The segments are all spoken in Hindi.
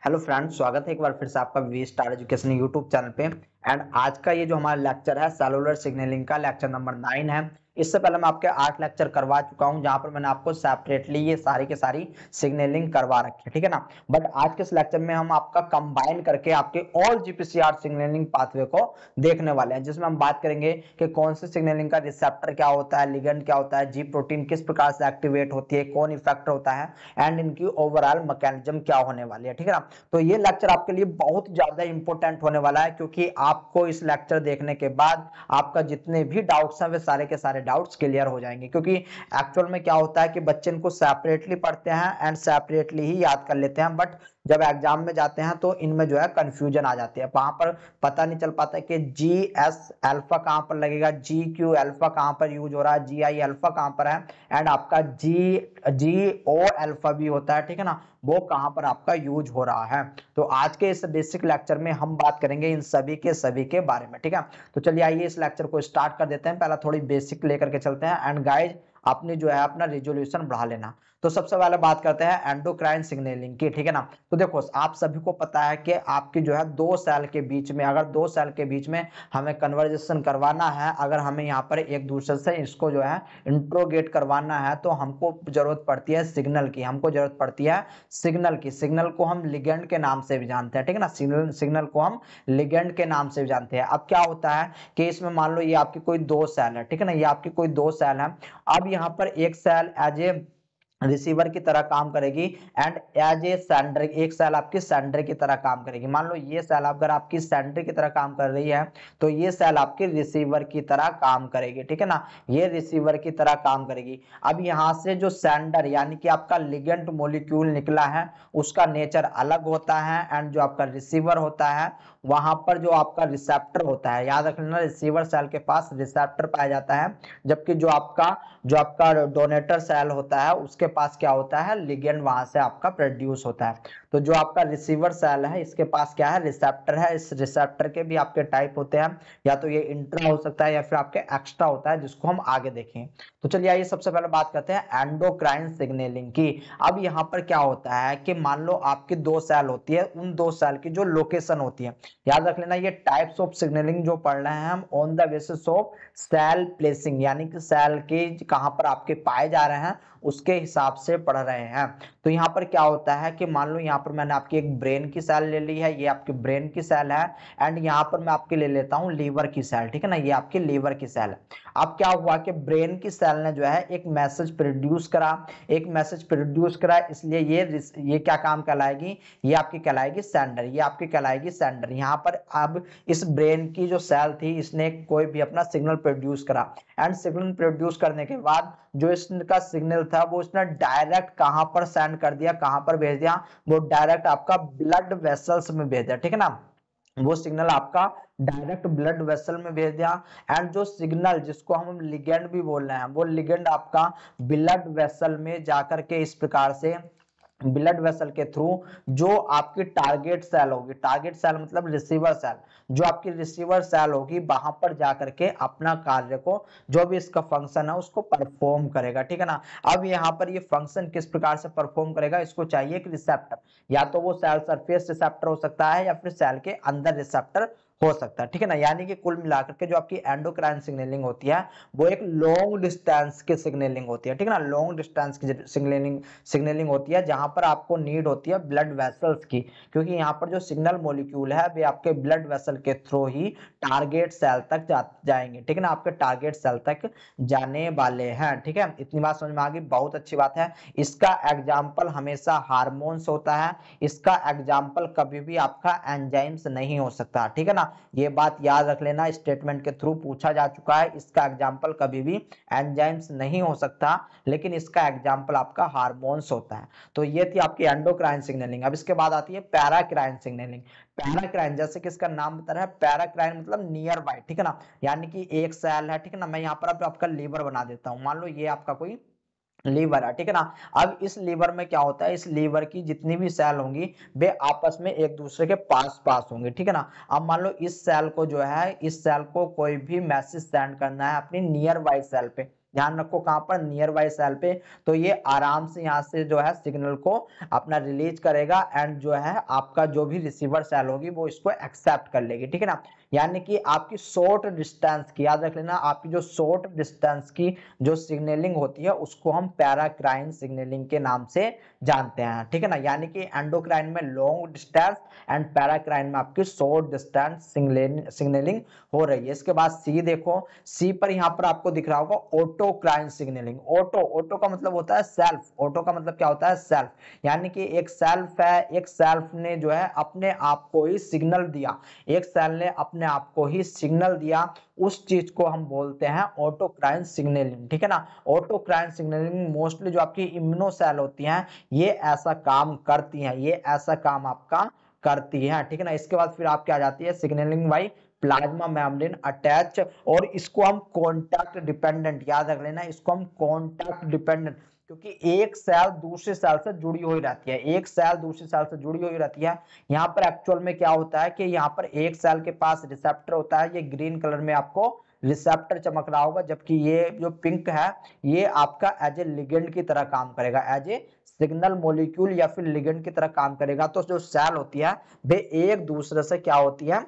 हेलो फ्रेंड्स, स्वागत है एक बार फिर से आपका V Star education YouTube channel पे। एंड आज का ये जो हमारा लेक्चर है सेलुलर सिग्नलिंग का लेक्चर नंबर 9 है। इससे पहले मैं आपके 8 लेक्चर करवा चुका हूं जहां पर मैंने आपको सेपरेटली ये सारी के सारी सिग्नलिंग करवा रखी है, ठीक है ना। बट आज के इस लेक्चर में हम आपका कंबाइन करके आपके ऑल जीपीसीआर सिग्नलिंग पाथवे को देखने वाले हैं, जिसमें हम बात करेंगे कि कौन से सिग्नलिंग का रिसेप्टर क्या होता है, लिगेंड क्या होता है, जी प्रोटीन किस प्रकार से एक्टिवेट होती है, कौन इफेक्टर होता है एंड इनकी ओवरऑल मैकेनिज्म क्या होने वाली है, ठीक है ना। तो ये लेक्चर आपके लिए बहुत ज्यादा इंपॉर्टेंट होने वाला है, क्योंकि आपको इस लेक्चर देखने के बाद आपका जितने भी डाउट्स हैं वे सारे के सारे डाउट्स क्लियर हो जाएंगे। क्योंकि एक्चुअल में क्या होता है कि बच्चे इनको सेपरेटली पढ़ते हैं एंड सेपरेटली ही याद कर लेते हैं, बट जब एग्जाम में जाते हैं तो इनमें जो है कंफ्यूजन आ जाती है। वहां पर पता नहीं चल पाता कि जी एस अल्फा कहां पर लगेगा, जी क्यू अल्फा कहां पर यूज हो रहा है, जी आई अल्फा कहां पर है एंड आपका जी ओ अल्फा भी होता है, ठीक है ना, वो कहां पर आपका यूज हो रहा है। तो आज के इस बेसिक लेक्चर में हम बात करेंगे इन सभी के बारे में, ठीक है। तो चलिए आइए इस लेक्चर को स्टार्ट कर देते हैं। पहला थोड़ी बेसिक लेकर के चलते हैं एंड गाइज अपनी जो है अपना रिजोल्यूशन बढ़ा लेना। तो सबसे पहले बात करते हैं एंडोक्राइन सिग्नलिंग की, ठीक है ना। तो देखो आप सभी को पता है कि आपकी जो है दो सेल के बीच में, अगर दो सेल के बीच में हमें कन्वर्जेशन करवाना है, अगर हमें यहाँ पर एक दूसरे से इसको जो है इंट्रोगेट करवाना है, तो हमको जरूरत पड़ती है सिग्नल की, हमको जरूरत पड़ती है सिग्नल की। सिग्नल को हम लिगेंड के नाम से भी जानते हैं, ठीक है ना। सिग्नल को हम लिगेंड के नाम से भी जानते हैं। अब क्या होता है कि इसमें मान लो ये आपकी कोई दो सेल है, ठीक है ना, ये आपकी कोई दो सेल है। अब यहाँ पर एक सेल एज ए रिसीवर की तरह काम करेगी एंड एज ए सेंडर, एक सेल आपकी सेंडर की तरह काम करेगी। मान लो ये सेल अगर आपकी सेंडर की तरह काम कर रही है तो ये सेल आपकी रिसीवर की तरह काम करेगी, ठीक है ना, ये रिसीवर की तरह काम करेगी। अब यहां से जो सेंडर यानी कि आपका लिगेंड मॉलिक्यूल निकला है उसका नेचर अलग होता है एंड जो आपका रिसीवर होता है वहां पर जो आपका रिसेप्टर होता है, याद रख लेना रिसीवर सेल के पास रिसेप्टर पाया जाता है, जबकि जो आपका डोनेटर सेल होता है उसके पास क्या होता है, लिगेंड वहां से आपका प्रोड्यूस होता है। तो जो आपका रिसीवर सेल है इसके पास क्या है, रिसेप्टर है। इस रिसेप्टर के भी आपके टाइप होते हैं, या तो ये इंट्रा हो सकता है या फिर आपके एक्स्ट्रा होता है, जिसको हम आगे देखें। तो चलिए आइए सबसे पहले बात करते हैं एंडोक्राइन सिग्नलिंग की। अब यहाँ पर क्या होता है कि मान लो आपकी दो सेल होती है, उन दो सेल की जो लोकेशन होती है, याद रख लेना ये टाइप्स ऑफ सिग्नलिंग जो पढ़ रहे हैं हम on the basis of cell placing, यानी कि सेल के कहां पर आपके पाए जा रहे हैं उसके हिसाब से पढ़ रहे हैं। तो यहाँ पर क्या होता है कि मान लो यहाँ पर मैंने आपकी एक ब्रेन की सेल ले ली है, ये आपकी ब्रेन की सेल है एंड यहाँ पर मैं आपके ले लेता हूँ लीवर की सेल, ठीक है ना, ये आपकी लीवर की सेल है। अब क्या हुआ कि ब्रेन की सेल ने जो है एक मैसेज प्रोड्यूस करा, एक मैसेज प्रोड्यूस करा, इसलिए ये क्या काम कहलाएगी, ये आपकी कहलाएगी सेंडर, ये आपकी कहलाएगी सेंडर। यहाँ पर अब इस ब्रेन की जो सेल थी इसने कोई भी अपना सिग्नल प्रोड्यूस करा एंड सिग्नल प्रोड्यूस करने के बाद जो इसका सिग्नल था वो इसने डायरेक्ट कहां पर सेंड कर दिया, कहां पर भेज दिया, वो डायरेक्ट आपका ब्लड वेसल्स में भेज दिया, ठीक है ना। वो सिग्नल आपका डायरेक्ट ब्लड वेसल में भेज दिया एंड जो सिग्नल जिसको हम लिगेंड भी बोल रहे हैं वो लिगेंड आपका ब्लड वेसल में जाकर के इस प्रकार से ब्लड वेसल के थ्रू जो आपकी टारगेट सेल होगी, टारगेट सेल मतलब रिसीवर सेल, जो आपकी रिसीवर सेल होगी वहां पर जाकर के अपना कार्य को, जो भी इसका फंक्शन है उसको परफॉर्म करेगा, ठीक है ना। अब यहाँ पर ये फंक्शन किस प्रकार से परफॉर्म करेगा, इसको चाहिए एक रिसेप्टर, या तो वो सेल सरफेस रिसेप्टर हो सकता है या फिर सेल के अंदर रिसेप्टर हो सकता है, ठीक है ना। यानी कि कुल मिलाकर के जो आपकी एंडोक्राइन सिग्नलिंग होती है वो एक लॉन्ग डिस्टेंस की सिग्नलिंग होती है, ठीक है ना, लॉन्ग डिस्टेंस की सिग्नलिंग होती है जहां पर आपको नीड होती है ब्लड वेसल्स की, क्योंकि यहाँ पर जो सिग्नल मॉलिक्यूल है वे आपके ब्लड वेसल के थ्रू ही टारगेट सेल तक जाएंगे, ठीक है ना, आपके टारगेट सेल तक जाने वाले हैं, ठीक है। इतनी बात समझ में आ गई, बहुत अच्छी बात है। इसका एग्जाम्पल हमेशा हार्मोन्स होता है, इसका एग्जाम्पल कभी भी आपका एंजाइम्स नहीं हो सकता, ठीक है ना, ये बात याद रख लेना, स्टेटमेंट के थ्रू पूछा जा चुका है। इसका एग्जाम्पल कभी भी एंजाइम्स नहीं हो सकता, लेकिन इसका एग्जाम्पल आपका हार्मोन्स होता है। तो ये थी आपकी एंडोक्राइन सिग्नलिंग। अब इसके बाद आती है पैराक्राइन सिग्नलिंग। पैराक्राइन जैसे कि इसका नाम बता रहा है, पैराक्राइन मतलब नियर बाय, ठीक है ना, यानी कि एक सेल है, ठीक है ना, मैं यहाँ पर आपका लीवर बना देता हूँ, मान लो ये आपका कोई लीवर है, ठीक है ना। अब इस लीवर में क्या होता है, इस लीवर की जितनी भी सेल होंगी वे आपस में एक दूसरे के पास पास होंगे, ठीक है ना। अब मान लो इस सेल को जो है, इस सेल को कोई भी मैसेज सेंड करना है अपनी नियर बाई सेल पे, ध्यान रखो कहां पर, नियर बाई सेल पे। तो ये आराम से यहाँ से जो है सिग्नल को अपना रिलीज करेगा एंड जो है आपका जो भी रिसीवर सेल होगी वो इसको एक्सेप्ट कर लेगी, ठीक है ना। यानी कि आपकी शॉर्ट डिस्टेंस की, याद रख लेना, आपकी जो शॉर्ट डिस्टेंस की जो सिग्नलिंग होती है उसको हम पैराक्राइन सिग्नलिंग के नाम से जानते हैं, ठीक है ना। यानी कि एंडोक्राइन में लॉन्ग डिस्टेंस एंड पैराक्राइन में आपकी शॉर्ट डिस्टेंस सिग्नलिंग हो रही है। इसके बाद सी देखो, सी पर यहाँ पर आपको दिख रहा होगा ऑटोक्राइन सिग्नलिंग। ऑटो का मतलब होता है सेल्फ, ऑटो का मतलब क्या होता है, सेल्फ। यानी कि एक सेल्फ है, एक सेल्फ ने जो है अपने आप को ही सिग्नल दिया, एक सेल ने अपने आप को ही सिग्नल दिया, उस चीज को हम बोलते हैं ऑटोक्राइन सिग्नलिंग, ठीक है ना। ऑटोक्राइन सिग्नलिंग मोस्टली जो आपकी इम्यूनो सेल होती हैं ये ऐसा काम करती हैं, ये ऐसा काम आपका करती है, ठीक है ना। इसके बाद फिर आपकी आ जाती है signalling by plasma membrane attach, और इसको हम कॉन्टैक्ट डिपेंडेंट, याद रख लेना, इसको हम कॉन्टैक्ट डिपेंडेंट, क्योंकि एक सेल दूसरे सेल से जुड़ी हुई रहती है, एक सेल दूसरी सेल से जुड़ी हुई रहती है। यहाँ पर एक्चुअल में क्या होता है कि यहाँ पर एक सेल के पास रिसेप्टर होता है, ये ग्रीन कलर में आपको रिसेप्टर चमक रहा होगा, जबकि ये जो पिंक है ये आपका एज ए लिगेंड की तरह काम करेगा, एज ए सिग्नल मॉलिक्यूल या फिर लिगेंड की तरह काम करेगा। तो जो सेल होती है वे एक दूसरे से क्या होती है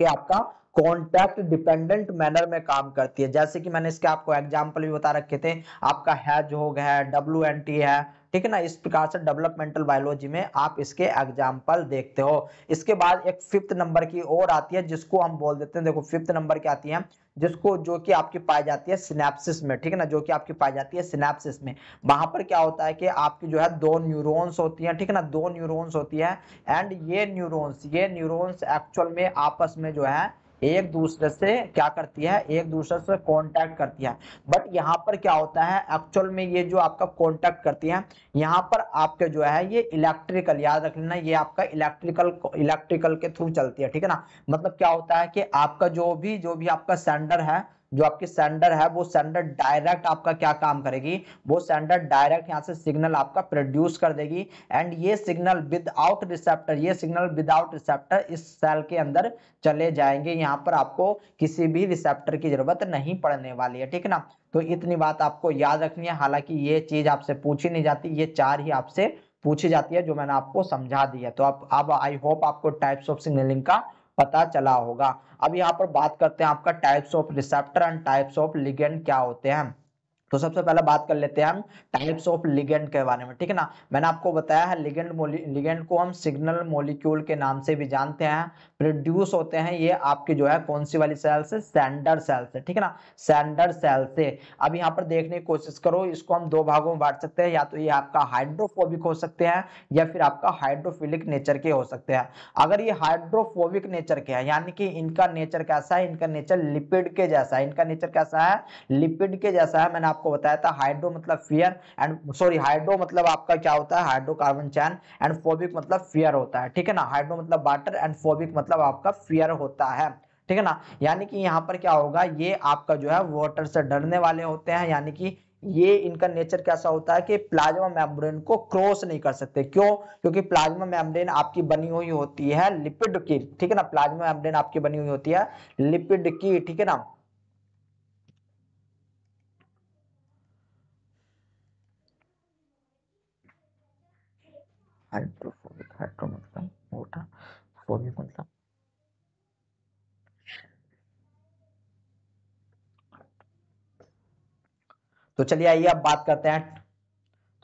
कि आपका कॉन्टैक्ट डिपेंडेंट मैनर में काम करती है। जैसे कि मैंने इसके आपको एग्जांपल भी बता रखे थे, आपका हेजहोग है, WNT है, ठीक है ना। इस प्रकार से डेवलपमेंटल बायोलॉजी में आप इसके एग्जांपल देखते हो। इसके बाद एक फिफ्थ नंबर की और आती है जिसको हम बोल देते हैं, देखो फिफ्थ नंबर की आती है जिसको, जो कि आपकी पाई जाती है सिनेप्सिस में, ठीक है ना, जो कि आपकी पाई जाती है सिनेप्सिस में। वहां पर क्या होता है कि आपकी जो है दो न्यूरॉन्स होती हैं, ठीक है ना, दो न्यूरॉन्स होती है एंड ये न्यूरॉन्स एक्चुअल में आपस में जो है एक दूसरे से क्या करती है, एक दूसरे से कांटेक्ट करती है। बट यहाँ पर क्या होता है एक्चुअल में, ये जो आपका कांटेक्ट करती है यहाँ पर आपके जो है ये इलेक्ट्रिकल, याद रख लेना, ये आपका इलेक्ट्रिकल के थ्रू चलती है, ठीक है ना। मतलब क्या होता है कि आपका जो भी आपका सेंडर है, जो आपकी सेंडर है वो सेंडर डायरेक्ट आपका क्या काम करेगी, वो सेंडर डायरेक्ट यहाँ से सिग्नल आपका प्रोड्यूस कर देगी एंड ये सिग्नल विदाउट रिसेप्टर, ये सिग्नल विदाउट रिसेप्टर इस सेल के अंदर चले जाएंगे। यहाँ पर आपको किसी भी रिसेप्टर की जरूरत नहीं पड़ने वाली है, ठीक है ना। तो इतनी बात आपको याद रखनी है, हालांकि ये चीज आपसे पूछी नहीं जाती, ये चार ही आपसे पूछी जाती है जो मैंने आपको समझा दी है। तो अब आई होप आपको टाइप्स ऑफ सिग्नलिंग का पता चला होगा। अब यहाँ पर बात करते हैं आपका types of receptor and types of ligand क्या होते हैं। तो सबसे पहले बात कर लेते हैं हम टाइप्स ऑफ लिगेंड के बारे में, ठीक है ना। मैंने आपको बताया है लिगेंड को हम सिग्नल मॉलिक्यूल के नाम से भी जानते हैं। प्रोड्यूस होते हैं ये आपकी जो है कौन सी वाली सेल से, सेंडर सेल से, ठीक है ना, सेंडर सेल से। अब यहाँ पर देखने की कोशिश करो, इसको हम दो भागों में बांट सकते हैं, या तो ये आपका हाइड्रोफोबिक हो सकते हैं या फिर आपका हाइड्रोफिलिक नेचर के हो सकते हैं। अगर ये हाइड्रोफोबिक नेचर के हैं यानी कि इनका नेचर कैसा है, इनका नेचर लिपिड के जैसा है, इनका नेचर कैसा है, लिपिड के जैसा है। मैंने आपको बताया था हाइड्रो मतलब फियर एंड सॉरी, हाइड्रो मतलब आपका क्या होता है, हाइड्रोकार्बन चैन, एंड फोबिक मतलब फियर होता है, ठीक है ना। हाइड्रो मतलब वाटर एंड फोबिक मतलब आपका फियर होता है, ठीक है ना। यानी कि यहाँ पर क्या होगा, ये आपका जो है वाटर से डरने वाले होते हैं, यानी कि ये इनका नेचर कैसा होता है कि प्लाज्मा मेम्ब्रेन को क्रॉस नहीं कर सकते। क्यों? क्योंकि प्लाज्मा मेम्ब्रेन आपकी बनी हुई होती है लिपिड की, ठीक है ना, प्लाज्मा मेम्ब्रेन आपकी बनी हुई होती है लिपिड की, ठीक है ना। हाइड्रोफोबिक, हाइड्रो मतलब मोटा, फोबिक मतलब तो चलिए आइए अब बात करते हैं,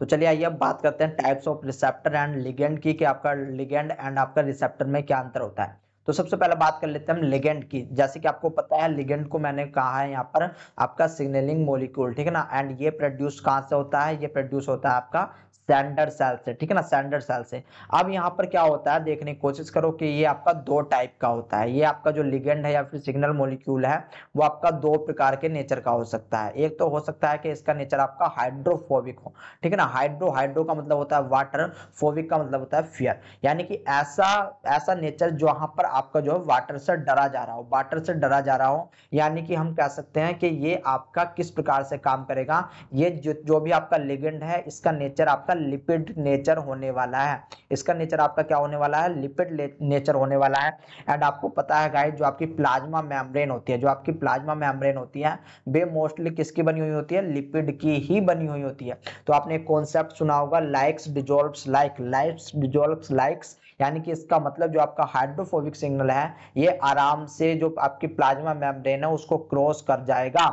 तो चलिए आइए अब बात करते हैं types of receptor and ligand की, कि आपका लिगेंड एंड आपका रिसेप्टर में क्या अंतर होता है। तो सबसे पहले बात कर लेते हैं हम लिगेंड की। जैसे कि आपको पता है लिगेंड को मैंने कहा है यहाँ पर आपका सिग्नलिंग मॉलिक्यूल, ठीक है ना, एंड ये प्रोड्यूस कहाँ से होता है, ये प्रोड्यूस होता है आपका सैंडर सेल से, ठीक है ना, सैंडर सेल से। अब यहाँ पर क्या होता है देखने की कोशिश करो कि ये आपका दो टाइप का होता है। ये आपका जो लिगेंड है या फिर सिग्नल मॉलिक्यूल है वो आपका दो प्रकार के नेचर का हो सकता है। एक तो हो सकता है कि इसका नेचर आपका हाइड्रोफोबिक हो, ठीक है ना, हाइड्रो का मतलब होता है वाटर, फोबिक का मतलब होता है फियर, यानी कि ऐसा नेचर जहां पर आपका जो है वाटर से डरा जा रहा हो, वाटर से डरा जा रहा हो। यानी कि हम कह सकते हैं कि ये आपका किस प्रकार से काम करेगा, ये जो भी आपका लिगेंड है इसका नेचर आपका लिपिड नेचर होने वाला है। इसका नेचर आपका क्या होने वाला है, लिपिड नेचर होने वाला है। एंड आपको पता है गाइस, जो आपकी प्लाज्मा मेम्ब्रेन होती है, जो आपकी प्लाज्मा मेम्ब्रेन होती है, वे मोस्टली किसकी बनी हुई होती है, लिपिड की ही बनी हुई होती है। तो आपने एक कॉन्सेप्ट सुना होगा, likes dissolves like, likes dissolves likes, यानी कि इसका मतलब जो आपका हाइड्रोफोबिक सिग्नल है ये आराम से जो आपकी प्लाज्मा मेम्ब्रेन है उसको क्रॉस कर जाएगा,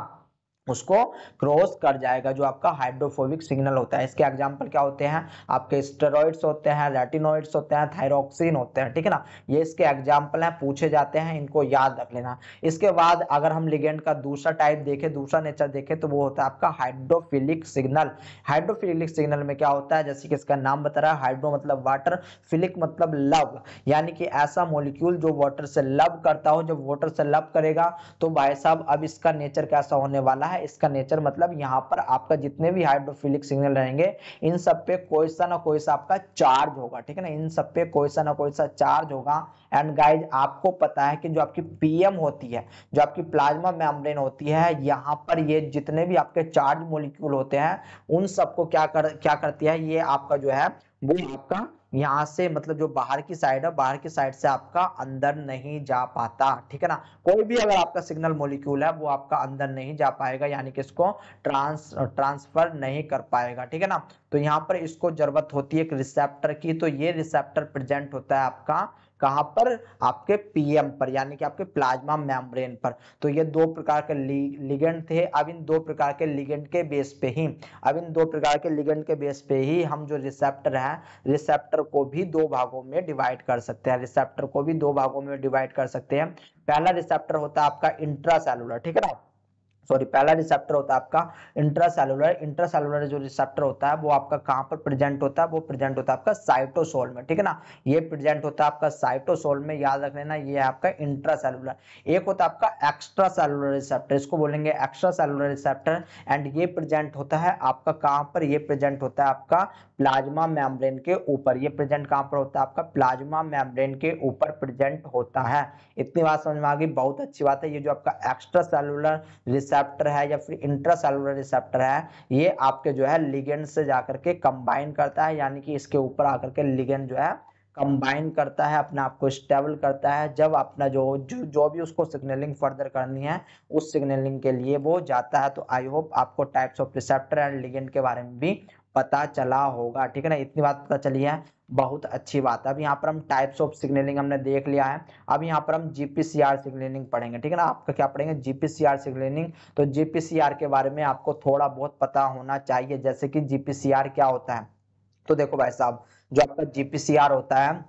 उसको क्रॉस कर जाएगा, जो आपका हाइड्रोफोबिक सिग्नल होता है। इसके एग्जांपल क्या होते हैं, आपके स्टेरॉइड्स होते हैं, रेटिनॉइड्स होते हैं, थायरॉक्सिन होते हैं, ठीक है ना। ये इसके एग्जांपल हैं, पूछे जाते हैं, इनको याद रख लेना। इसके बाद अगर हम लिगेंड का दूसरा टाइप देखें, दूसरा नेचर देखें, तो वो होता है आपका हाइड्रोफिलिक सिग्नल। हाइड्रोफिलिक सिग्नल में क्या होता है, जैसे कि इसका नाम बता रहा है, हाइड्रो मतलब वाटर, फिलिक मतलब लव, यानी कि ऐसा मॉलिक्यूल जो वाटर से लव करता हो। जब वाटर से लव करेगा तो भाई साहब अब इसका नेचर कैसा होने वाला है, इसका नेचर मतलब यहाँ पर आपका जितने भी हाइड्रोफिलिक सिग्नल रहेंगे इन सब पे कोई सा ना कोई सा आपका चार्ज होगा, ठीक है ना, इन सब पे कोई सा ना कोई सा चार्ज होगा। एंड गाइज आपको पता है कि जो आपकी पीएम होती है, जो आपकी प्लाज्मा मेम्ब्रेन होती है, यहाँ पर ये जितने भी आपके चार्ज मॉलिक्यूल होते हैं उन सबको क्या करती है, ये आपका जो है वो आपका यहाँ से मतलब जो बाहर की साइड है, बाहर की साइड से आपका अंदर नहीं जा पाता, ठीक है ना। कोई भी अगर आपका सिग्नल मॉलिक्यूल है वो आपका अंदर नहीं जा पाएगा, यानी कि इसको ट्रांसफर नहीं कर पाएगा, ठीक है ना। तो यहाँ पर इसको जरूरत होती है एक रिसेप्टर की, तो ये रिसेप्टर प्रेजेंट होता है आपका कहां पर, आपके पीएम पर, यानी कि आपके प्लाज्मा मेम्ब्रेन पर। तो ये दो प्रकार के लिगेंड थे। अब इन दो प्रकार के लिगेंड के बेस पे ही, अब इन दो प्रकार के लिगेंड के बेस पे ही हम जो रिसेप्टर है, रिसेप्टर को भी दो भागों में डिवाइड कर सकते हैं, रिसेप्टर को भी दो भागों में डिवाइड कर सकते हैं। पहला रिसेप्टर होता है आपका इंट्रासेलुलर, ठीक है ना, सॉरी, पहला रिसेप्टर होता है आपका इंट्रासेलुलर। इंट्रासेलुलर जो रिसेप्टर होता है वो आपका कहां पर प्रेजेंट होता है, वो प्रेजेंट होता है आपका साइटोसोल में, ठीक है ना। ये प्रेजेंट होता है आपका साइटोसोल में, याद रख लेना, ये है आपका इंट्रासेलुलर। एक होता है आपका एक्स्ट्रा सेलुलर रिसेप्टर, इसको बोलेंगे एक्स्ट्रा सेलुलर रिसेप्टर। एंड ये प्रेजेंट होता है आपका कहां पर, ये प्रेजेंट होता है आपका प्लाज्मा मेम्ब्रेन के ऊपर। ये प्रेजेंट कहां पर होता है, आपका प्लाज्मा मेम्ब्रेन के ऊपर प्रेजेंट होता है। इतनी बात समझ में आ गई, बहुत अच्छी बात है। ये जो आपका एक्स्ट्रा सेलुलर रिसेप्टर है या फिर इंट्रासेलुलर रिसेप्टर है, ये आपके जो है लिगेंड से जाकर के कंबाइन करता है, यानी कि इसके ऊपर आकर के लिगेंड जो है कंबाइन करता है, अपने आप को स्टेबल करता है। जब अपना जो भी उसको सिग्नलिंग फर्दर करनी है उस सिग्नलिंग के लिए वो जाता है। तो आई होप आपको types of receptor and ligand के बारे में भी पता चला होगा, ठीक है ना। इतनी बात पता चली है, बहुत अच्छी बात है। अब यहाँ पर हम टाइप्स ऑफ सिग्नलिंग हमने देख लिया है। अब यहाँ पर हम जीपीसीआर सिग्नलिंग पढ़ेंगे, ठीक है ना। आपका क्या पढ़ेंगे, जीपीसीआर सिग्नलिंग। तो जीपीसीआर के बारे में आपको थोड़ा बहुत पता होना चाहिए, जैसे कि जीपीसीआर क्या होता है। तो देखो भाई साहब, जो आपका जीपीसीआर होता है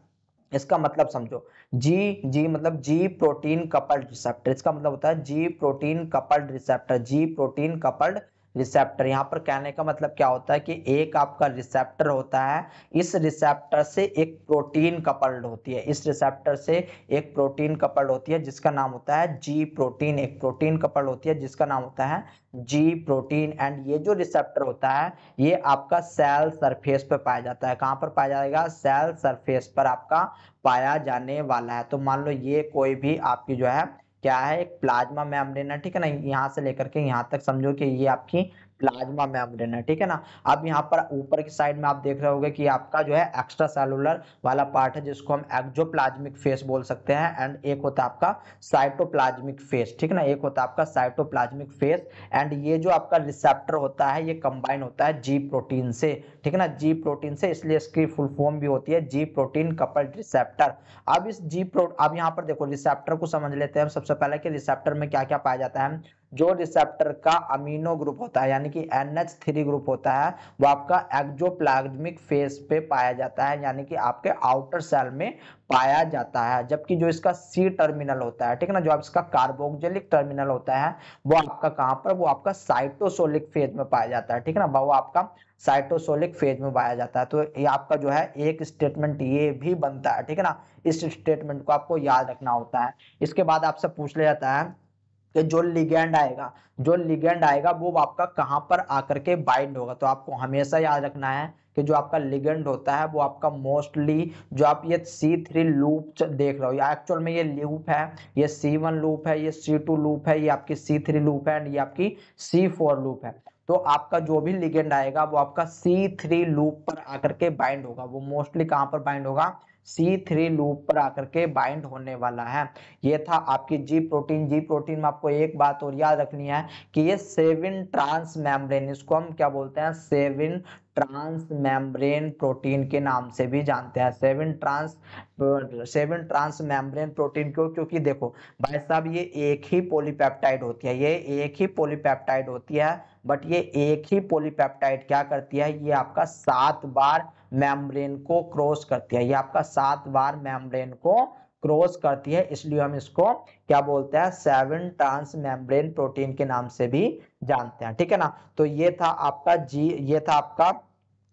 इसका मतलब समझो, जी जी मतलब जी प्रोटीन कपल्ड रिसेप्टर, इसका मतलब होता है जी प्रोटीन कपल्ड रिसेप्टर, जी प्रोटीन कपल्ड रिसेप्टर। यहाँ पर कहने का मतलब क्या होता है कि एक आपका रिसेप्टर होता है, इस रिसेप्टर से एक प्रोटीन कपल्ड होती है, इस रिसेप्टर से एक प्रोटीन कपल्ड होती है जिसका नाम होता है जी प्रोटीन, एक प्रोटीन कपल्ड होती है जिसका नाम होता है जी प्रोटीन। एंड ये जो रिसेप्टर होता है ये आपका सेल सरफेस पर पाया जाता है। कहां पर पाया जाएगा, सेल सरफेस पर आपका पाया जाने वाला है। तो मान लो ये कोई भी आपकी जो है क्या है, एक प्लाज्मा मेम्ब्रेन है, ठीक है ना। यहाँ से लेकर के यहाँ तक समझो कि ये आपकी प्लाज्मा मेम्ब्रेन है, ठीक है ना। अब यहाँ पर ऊपर की साइड में आप देख रहे होंगे कि आपका जो है एक्स्ट्रा सेलुलर वाला पार्ट है जिसको हम एक्सोप्लाज्मिक फेस बोल सकते हैं। एंड एक होता है आपका साइटोप्लाज्मिक फेस, ठीक है ना, एक होता है आपका साइटोप्लाज्मिक फेस। एंड ये जो आपका रिसेप्टर होता है ये कंबाइन होता है जी प्रोटीन से, ठीक है ना, जी प्रोटीन से, इसलिए इसकी फुल फॉर्म भी होती है जी प्रोटीन कपल्ड रिसेप्टर। अब यहाँ पर देखो रिसेप्टर को समझ लेते हैं सबसे पहले कि रिसेप्टर में क्या क्या पाया जाता है। जो रिसेप्टर का अमीनो ग्रुप होता है यानी कि NH3 ग्रुप होता है वो आपका एक्सोप्लाज्मिक फेस पे पाया जाता है, यानी कि आपके आउटर सेल में पाया जाता है। जबकि जो इसका C टर्मिनल होता है, ठीक है ना, जो आप इसका कार्बोक्सिलिक टर्मिनल होता है वो आपका कहां पर, वो आपका साइटोसोलिक फेज में पाया जाता है, ठीक है ना, वो आपका साइटोसोलिक फेज में पाया जाता है। तो ये आपका जो है एक स्टेटमेंट ये भी बनता है, ठीक है ना, इस स्टेटमेंट को आपको याद रखना होता है। इसके बाद आपसे पूछ लिया जाता है कि जो लिगेंड आएगा, जो लिगेंड आएगा वो आपका कहां पर आकर के बाइंड होगा। तो आपको हमेशा याद रखना है कि जो आपका लिगेंड होता है वो आपका मोस्टली, जो आप ये C3 लूप देख रहे हो, या एक्चुअल में ये लूप है, ये C1 लूप है, ये C2 लूप है, ये आपकी C3 लूप है, एंड ये आपकी C4 लूप है। तो आपका जो भी लिगेंड आएगा वो आपका C3 लूप पर आकर के बाइंड होगा। वो मोस्टली कहां पर बाइंड होगा? C3 लूप पर आकर के बाइंड होने वाला है। ये था आपकी जी प्रोटीन। जी प्रोटीन में आपको एक बात और याद रखनी है कि ये 7 ट्रांस मेम्ब्रेन, इसको हम क्या बोलते हैं? 7 ट्रांस मेम्ब्रेन प्रोटीन के नाम से भी जानते हैं। 7 ट्रांस मेम्ब्रेन प्रोटीन क्यों? क्योंकि देखो भाई साहब, ये एक ही पॉलीपेप्टाइड होती है, ये एक ही पॉलीपेप्टाइड होती है, बट ये एक ही पॉलीपेप्टाइड क्या करती है? ये आपका 7 बार मेम्ब्रेन को क्रॉस करती है। ये आपका 7 बार मेम्ब्रेन को क्रॉस करती है, इसलिए हम इसको क्या बोलते हैं? 7 ट्रांस मेम्ब्रेन प्रोटीन के नाम से भी जानते हैं। ठीक है ना? तो ये था आपका जी, ये था आपका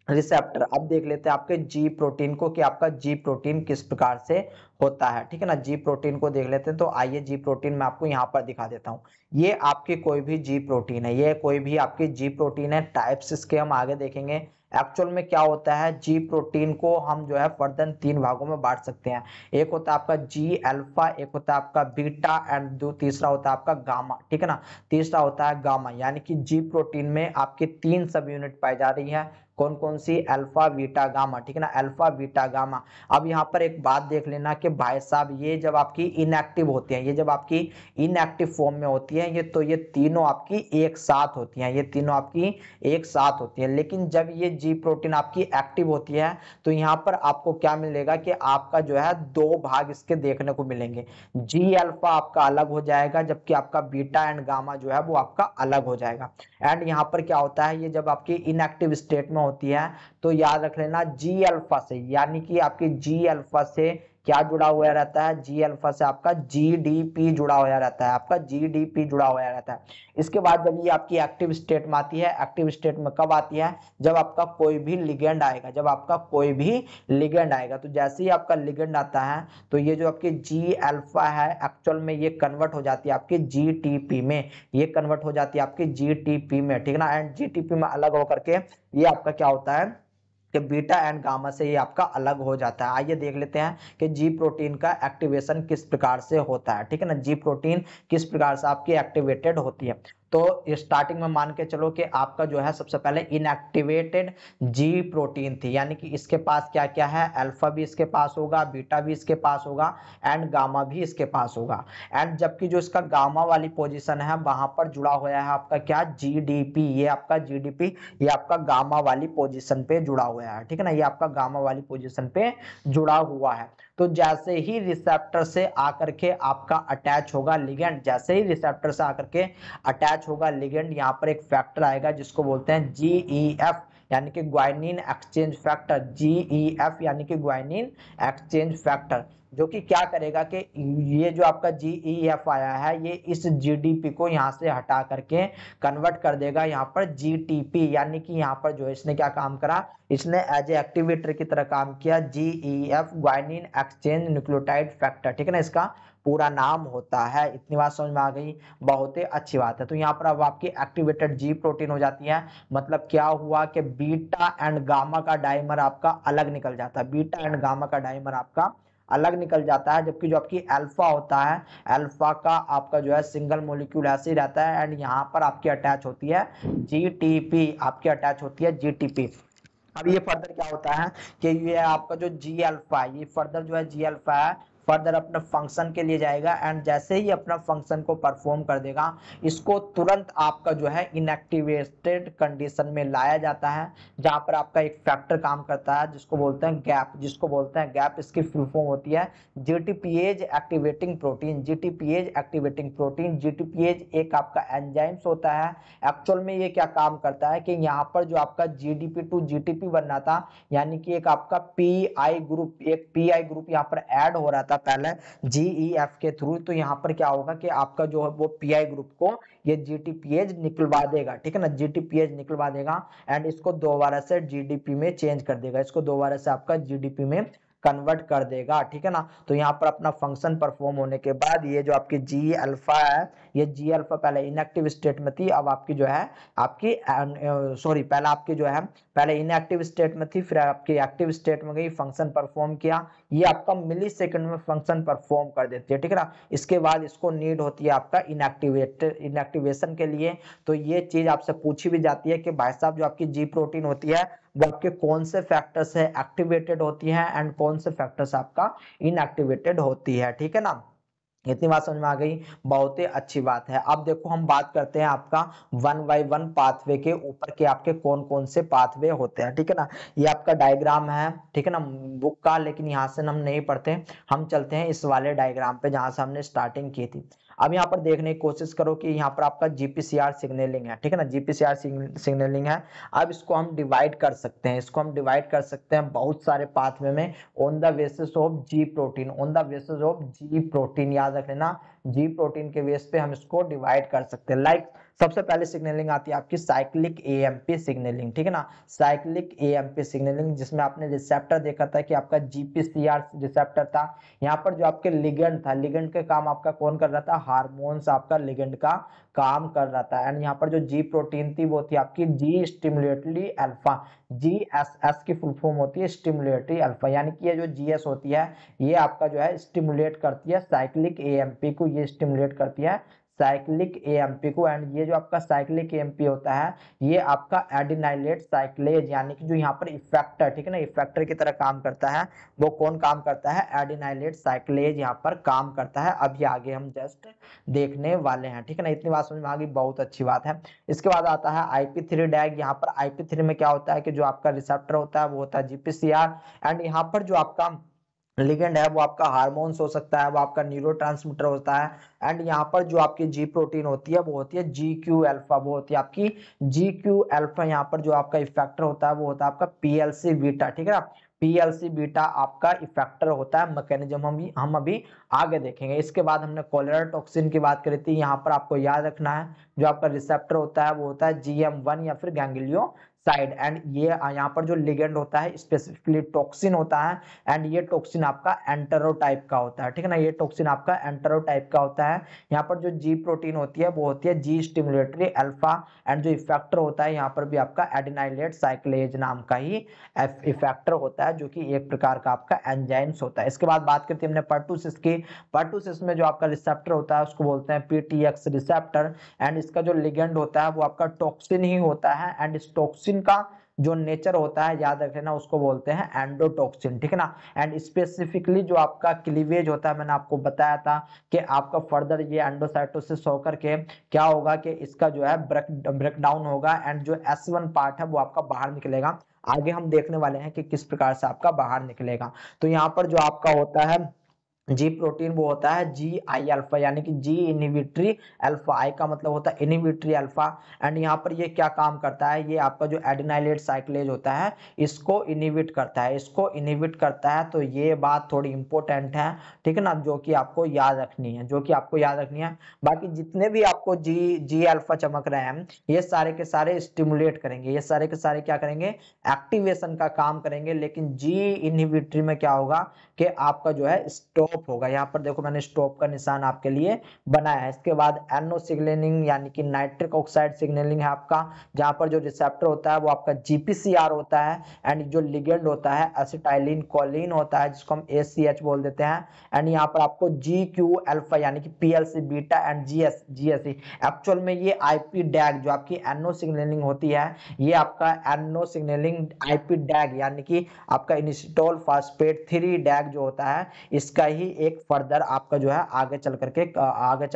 रिसेप्टर। अब देख लेते हैं आपके जी प्रोटीन को कि आपका जी प्रोटीन किस प्रकार से होता है। ठीक है ना? जी प्रोटीन को देख लेते हैं। तो आइए जी प्रोटीन मैं आपको यहाँ पर दिखा देता हूँ। ये आपकी कोई भी जी प्रोटीन है, ये कोई भी आपकी जी प्रोटीन है। टाइप्स इसके हम आगे देखेंगे। एक्चुअल में क्या होता है, जी प्रोटीन को हम जो है फर्दर 3 भागों में बांट सकते हैं। एक होता है आपका जी अल्फा, एक होता है आपका बीटा, एंड तीसरा होता है आपका गामा। ठीक है ना? तीसरा होता है गामा। यानी कि जी प्रोटीन में आपकी 3 सब यूनिट पाई जा रही है। कौन कौन सी? Alpha, beta, gamma. ठीक है ना? Alpha, beta, gamma. अब यहाँ पर एक बात देख लेना कि भाई साहब, ये जब आपकी इनएक्टिव होती है, ये जब आपकी इनएक्टिव फॉर्म में होती है, ये तो ये तीनों आपकी एक साथ होती हैं, ये तीनों आपकी एक साथ होती है। लेकिन जब ये जी प्रोटीन आपकी एक्टिव होती है, तो यहाँ पर आपको क्या मिलेगा कि आपका जो है 2 भाग इसके देखने को मिलेंगे। जी अल्फा आपका अलग हो जाएगा, जबकि आपका बीटा एंड गामा जो है वो आपका अलग हो जाएगा। एंड यहाँ पर क्या होता है, ये जब आपकी इनएक्टिव स्टेट में होती है, तो याद रख लेना जी अल्फा से, यानी कि आपकी जी अल्फा से क्या जुड़ा हुआ रहता है? जी अल्फा से आपका जीडीपी जुड़ा हुआ रहता है, आपका जीडीपी जुड़ा हुआ रहता है। इसके बाद जब ये आपकी एक्टिव स्टेट में आती है, एक्टिव स्टेट में कब आती है? जब आपका कोई भी लिगेंड आएगा, जब आपका कोई भी लिगेंड आएगा। तो जैसे ही आपका लिगेंड आता है, तो ये जो आपकी जी अल्फा है, एक्चुअल में ये कन्वर्ट हो जाती है आपकी जीटीपी में, ये कन्वर्ट हो जाती है आपकी जीटीपी में। ठीक है ना? एंड जीटीपी में अलग होकर के ये आपका क्या होता है कि बीटा एंड गामा से ये आपका अलग हो जाता है। आइए देख लेते हैं कि जी प्रोटीन का एक्टिवेशन किस प्रकार से होता है। ठीक है ना? जी प्रोटीन किस प्रकार से आपकी एक्टिवेटेड होती है। तो स्टार्टिंग में मान के चलो कि आपका जो है सबसे पहले इनएक्टिवेटेड जी प्रोटीन थी, यानी कि इसके पास क्या क्या है? अल्फा भी इसके पास होगा, बीटा भी इसके पास होगा, एंड गामा भी इसके पास होगा। एंड जबकि जो इसका गामा वाली पोजीशन है, वहां पर जुड़ा हुआ है आपका क्या? जीडीपी। ये आपका जीडीपी, ये आपका गामा वाली पोजीशन पे जुड़ा हुआ है। ठीक है ना? ये आपका गामा वाली पोजीशन पे जुड़ा हुआ है। तो जैसे ही रिसेप्टर से आकर के आपका अटैच होगा लिगेंड, जैसे ही रिसेप्टर से आकर के अटैच होगा लिगेंड, यहाँ पर एक फैक्टर आएगा जिसको बोलते हैं जीईएफ, यानी कि ग्वाइनिन एक्सचेंज फैक्टर। जीईएफ यानी कि ग्वाइनिन एक्सचेंज फैक्टर, जो कि क्या करेगा कि ये जो आपका जीईएफ आया है, ये इस जीडीपी को यहाँ से हटा करके कन्वर्ट कर देगा यहाँ पर जीटीपी। यानी कि यहाँ पर जो है इसने क्या काम करा? इसने एज ए एक्टिवेटर की तरह काम किया। GEF guanine exchange nucleotide factor. ठीक है ना? इसका पूरा नाम होता है। इतनी बात समझ में आ गई? बहुत ही अच्छी बात है। तो यहाँ पर अब आपकी एक्टिवेटेड जी प्रोटीन हो जाती है। मतलब क्या हुआ कि बीटा एंड गामा का डाइमर आपका अलग निकल जाता है, बीटा एंड गामा का डाइमर आपका अलग निकल जाता है। जबकि जो आपकी अल्फा होता है, अल्फा का आपका जो है सिंगल मॉलिक्यूल ऐसे ही रहता है, एंड यहाँ पर आपकी अटैच होती है जीटीपी, आपकी अटैच होती है जीटीपी। अब ये फर्दर क्या होता है कि ये आपका जो जी अल्फा है, ये फर्दर जो है जी अल्फा है, फर्दर अपने फंक्शन के लिए जाएगा, एंड जैसे ही अपना फंक्शन को परफॉर्म कर देगा, इसको तुरंत आपका जो है इनएक्टिवेटेड कंडीशन में लाया जाता है, जहां पर आपका एक फैक्टर काम करता है जिसको बोलते हैं गैप, जिसको बोलते हैं गैप। इसकी फुल फॉर्म होती है जीटीपीएज एक्टिवेटिंग प्रोटीन। जीटीपीएज एक्टिवेटिंग प्रोटीन, जीटीपीएज एक आपका एंजाइम्स होता है। एक्चुअल में ये क्या काम करता है कि यहाँ पर जो आपका जीडीपी टू जीटीपी बनना था, यानी कि एक आपका पीआई ग्रुप, एक पीआई ग्रुप यहाँ पर ऐड हो रहा था पहले जीईएफ के थ्रू। तो यहाँ पर क्या होगा कि आपका जो है वो पीआई ग्रुप को ये जीटीपीएज निकलवा देगा। ठीक है ना? जीटीपीएज निकलवा देगा, एंड इसको दोबारा से जीडीपी में चेंज कर देगा, इसको दोबारा से आपका जीडीपी में कन्वर्ट कर देगा, ठीक है ना। तो यहाँ पर अपना फंक्शन परफॉर्म होने के बाद ये जो आपकी जी अल्फा है, ये जी अल्फा पहले इनएक्टिव स्टेट में थी, अब आपकी जो है आपकी सॉरी पहले आपकी जो है पहले इनएक्टिव स्टेट में थी, फिर आपकी एक्टिव स्टेट में गई, फंक्शन परफॉर्म किया, ये आपका मिली सेकंड में फंक्शन परफॉर्म कर देती है, ठीक है ना। इसके बाद इसको नीड होती है आपका इनएक्टिवेशन के लिए। तो ये चीज आपसे पूछी भी जाती है कि भाई साहब जो आपकी जी प्रोटीन होती है वो आपके कौन से फैक्टर से एक्टिवेटेड होती है एंड कौन से फैक्टर से आपका इनएक्टिवेटेड होती है, ठीक है ना। इतनी बात समझ में आ गई, बहुत ही अच्छी बात है। अब देखो हम बात करते हैं आपका वन बाय वन पाथवे के ऊपर के आपके कौन कौन से पाथवे होते हैं, ठीक है ना। ये आपका डायग्राम है, ठीक है ना, बुक का, लेकिन यहाँ से हम नहीं पढ़ते, हम चलते हैं इस वाले डायग्राम पे जहां से हमने स्टार्टिंग की थी। अब यहाँ पर देखने की कोशिश करो कि यहाँ पर आपका जीपीसीआर सिग्नलिंग है, ठीक है ना, जीपीसीआर सिग्नलिंग है। अब इसको हम डिवाइड कर सकते हैं, इसको हम डिवाइड कर सकते हैं बहुत सारे पाथवे में on the basis of ji protein, on the basis of ji protein, याद रख लेना, जी प्रोटीन के बेस पे हम इसको डिवाइड कर सकते हैं। लाइक सबसे पहले सिग्नलिंग आती है आपकी साइक्लिक एएमपी सिग्नलिंग, ठीक है ना, साइक्लिक एएमपी सिग्नलिंग, जिसमें आपने रिसेप्टर देखा था कि आपका जीपीसीआर रिसेप्टर था। यहाँ पर जो आपके लिगेंड था, लिगेंड के काम आपका कौन कर रहा था, हार्मोन्स आपका लिगेंड का काम कर रहा था। एंड यहाँ पर जो जी प्रोटीन थी वो थी आपकी G stimulatory alpha, G S S की फुल फॉर्म होती है स्टिमुलेटरी अल्फा, यानी कि ये जो जी एस होती है ये आपका जो है स्टिमुलेट करती है साइक्लिक एएमपी को, ये स्टिमुलेट करती है साइक्लिक एएमपी को। एंड ये जो आपका साइक्लिक एएमपी होता है ये आपका एडिनाइलेट साइक्लेज, यानी कि जो यहाँ पर इफेक्टर, ठीक है ना, इफेक्टर की तरह काम करता है, वो कौन काम करता है, एडिनाइलेट साइक्लेज यहाँ पर काम करता है। अब ये आगे हम जस्ट देखने वाले हैं, ठीक है ना। इतनी बात समझ में आ गई, बहुत अच्छी बात है। इसके बाद आता है IP3 डैग। यहाँ पर IP3 में क्या होता है कि जो आपका रिसेप्टर होता है वो होता है जीपीसीआर, एंड यहाँ पर जो आपका लिगेंड है वो आपका हार्मोन्स हो सकता है, वो आपका न्यूरोट्रांसमीटर होता है। एंड यहाँ पर जो आपकी जी प्रोटीन होती है वो होती है GQ अल्फा, वो होती है आपकी GQ अल्फा। यहाँ पर जो आपका इफेक्टर होता है वो होता है आपका PLC बीटा, ठीक है ना, PLC बीटा आपका इफेक्टर होता है। मैकेनिज्म हम अभी आगे देखेंगे। इसके बाद हमने कोलेरा टॉक्सिन की बात करी थी, यहाँ पर आपको याद रखना है जो आपका रिसेप्टर होता है वो होता है GM1 या फिर गैंग्लियो साइड। एंड ये यहाँ पर जो लिगेंड होता है स्पेसिफिकली टॉक्सिन होता है, एंड ये टॉक्सिन आपका एंटेरो टाइप का होता है, ठीक है ना, ये टॉक्सिन आपका एंटेरो टाइप का होता है। यहाँ पर जो जी प्रोटीन होती है वो होती है जी स्टिमुलेटरी अल्फा, एंड जो इफेक्टर होता है यहाँ पर भी आपका एडिनाइलेट साइक्लेज नाम का ही इफेक्टर होता है, जो कि एक प्रकार का आपका एंजाइम्स होता है। इसके बाद बात करते हैं हमने पर्टुसिस की। पर्टुसिस में जो आपका रिसेप्टर होता है उसको बोलते हैं PTX रिसेप्टर, एंड इसका जो लिगेंड होता है वो आपका टॉक्सिन ही होता है। एंड इस टॉक्सिन का जो नेचर होता है याद रख लेना, उसको बोलते हैं एंडोटॉक्सिन, ठीक है ना। एंड स्पेसिफिकली जो आपका क्लीवेज होता है, मैंने आपको बताया था कि आपका फर्दर ये एंडोसाइटोसिस होकर के क्या होगा कि इसका जो है ब्रेक डाउन होगा, एंड जो S1 पार्ट है वो आपका बाहर निकलेगा। आगे हम देखने वाले हैं कि किस प्रकार से आपका बाहर निकलेगा। तो यहाँ पर जो आपका होता है जी प्रोटीन वो होता है GI अल्फा, यानी कि जी इनहिबिटरी अल्फा, आई का मतलब होता है इनहिबिटरी अल्फा। एंड यहाँ पर ये क्या काम करता है, ये आपका जो एडिनाइलेट साइक्लेज होता है इसको इनहिबिट करता है, इसको इनहिबिट करता है। तो ये बात थोड़ी इंपॉर्टेंट है, ठीक है ना, जो कि आपको याद रखनी है, जो कि आपको याद रखनी है। बाकी जितने भी आपको जी अल्फा चमक रहे हैं ये सारे के सारे स्टिमुलेट करेंगे, ये सारे के सारे क्या करेंगे, एक्टिवेशन का काम करेंगे। लेकिन जी इनहिबिटरी में क्या होगा कि आपका जो है स्टॉप होगा। यहाँ पर देखो मैंने स्टॉप का निशान आपके लिए बनाया है। इसके बाद NO सिग्नलिंग यानी कि नाइट्रिक ऑक्साइड सिग्नलिंग है आपका, जहां पर जो रिसेप्टर होता है वो आपका GPCR होता है, एंड जो लिगेंड होता है एसिटाइलिन कोलिन होता है, जिसको हम ACH बोल देते हैं। एंड यहाँ पर आपको GQ अल्फा यानी कि PLC beta and GSE। Actual में ये IP डैग जो आपकी NO सिग्नलिंग होती है ये आपका NO सिग्नलिंग IP डैग यानी कि आपका इनिस्टॉल फास्फेट 3 डैग जो होता है इसका ही एक फर्दर आपका जो है आगे चल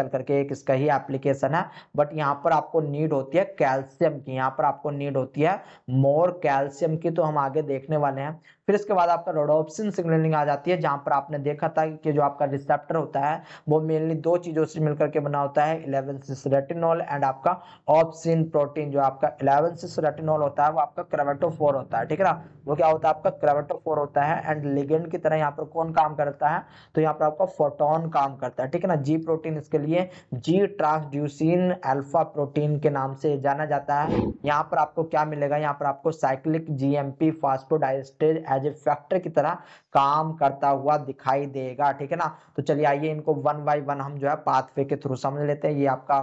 करके एक इसका ही एप्लीकेशन है। बट यहाँ पर आपको नीड होती है कैल्शियम की, यहाँ पर आपको नीड होती है मोर कैल्शियम की, तो हम आगे देखने वाले हैं। फिर इसके बाद आपका रोडोप्सिन सिग्नलिंग आ जाती है, जहां पर आपने देखा था कि जो आपका रिसेप्टर होता है वो मेनली दो चीजों से मिलकर के बना होता है, 11-cis रेटिनॉल एंड आपका ऑप्सिन प्रोटीन। जो आपका 11-cis रेटिनॉल होता है वो आपका क्रोमेटोफोर होता है, ठीक है ना, वो क्या होता है आपका क्रोमेटोफोर होता है। एंड लिगेंड की तरह यहाँ पर कौन काम करता है, तो यहाँ पर आपका फोटोन काम करता है, ठीक है ना। जी प्रोटीन इसके लिए जी ट्रांसड्यूसिन अल्फा प्रोटीन के नाम से जाना जाता है। यहाँ पर आपको क्या मिलेगा, यहाँ पर आपको cyclic GMP phosphodiesterase as a factor की तरह काम करता हुआ दिखाई देगा, ठीक है ना। तो चलिए आइए इनको वन बाय वन हम जो है पाथवे के थ्रू समझ लेते हैं। ये आपका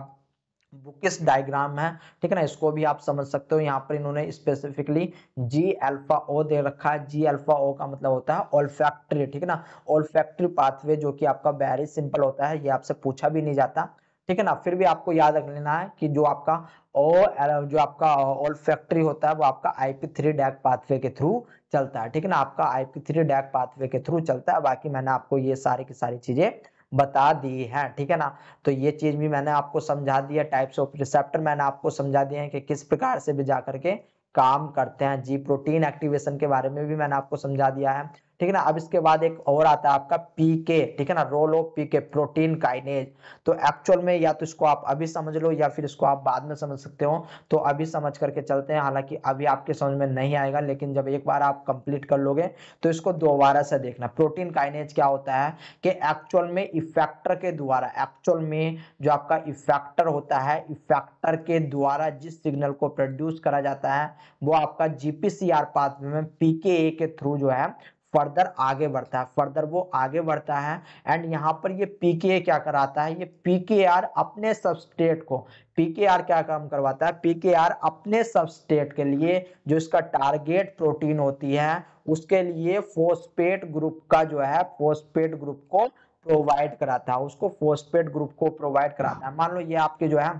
बुकिश डायग्राम है, ठीक है ना, इसको भी आप समझ सकते हो। यहाँ पर इन्होंने स्पेसिफिकली जी अल्फा ओ दे रखा है। जी अल्फा ओ का मतलब होता है ऑल्फैक्टरी, ठीक है ना, ऑल्फैक्टरी पाथवे, जो कि आपका वेरी सिंपल होता है, ये आपसे पूछा भी नहीं जाता, ठीक है ना। फिर भी आपको याद रख लेना है कि जो आपका ऑल्फैक्टरी होता है वो आपका IP3 डैक पाथवे के थ्रू चलता है, ठीक है ना, आपका IP3 डैक पाथवे के थ्रू चलता है। बाकी मैंने आपको ये सारी की सारी चीजें बता दी है, ठीक है ना। तो ये चीज भी मैंने आपको समझा दिया, टाइप्स ऑफ रिसेप्टर मैंने आपको समझा दिए हैं कि किस प्रकार से भी जा करके काम करते हैं। जी प्रोटीन एक्टिवेशन के बारे में भी मैंने आपको समझा दिया है, ठीक है ना। अब इसके बाद एक और आता है आपका पीके, ठीक है ना, role of PK, protein kinase. तो एक्चुअल में या तो इसको आप अभी समझ लो या फिर इसको आप बाद में समझ सकते हो। तो अभी समझ करके चलते हैं, हालांकि अभी आपके समझ में नहीं आएगा, लेकिन जब एक बार आप कंप्लीट कर लोगे तो इसको दोबारा से देखना। प्रोटीन काइनेज क्या होता है कि एक्चुअल में इफेक्टर के द्वारा, एक्चुअल में जो आपका इफेक्टर होता है, इफेक्टर के द्वारा जिस सिग्नल को प्रोड्यूस करा जाता है वो आपका जीपीसीआर पाथवे में पीकेए के थ्रू जो है फर्दर आगे बढ़ता है, फर्दर वो आगे बढ़ता है। एंड यहाँ पर ये पीकेए क्या कराता है, ये पीकेआर अपने सबस्ट्रेट को, पीकेआर क्या काम करवाता है, पीकेआर अपने सबस्ट्रेट के लिए जो इसका टारगेट प्रोटीन होती है उसके लिए फॉस्फेट ग्रुप का जो है, फॉस्फेट ग्रुप को प्रोवाइड कराता है, उसको फॉस्फेट ग्रुप को प्रोवाइड कराता है। मान लो ये आपके जो है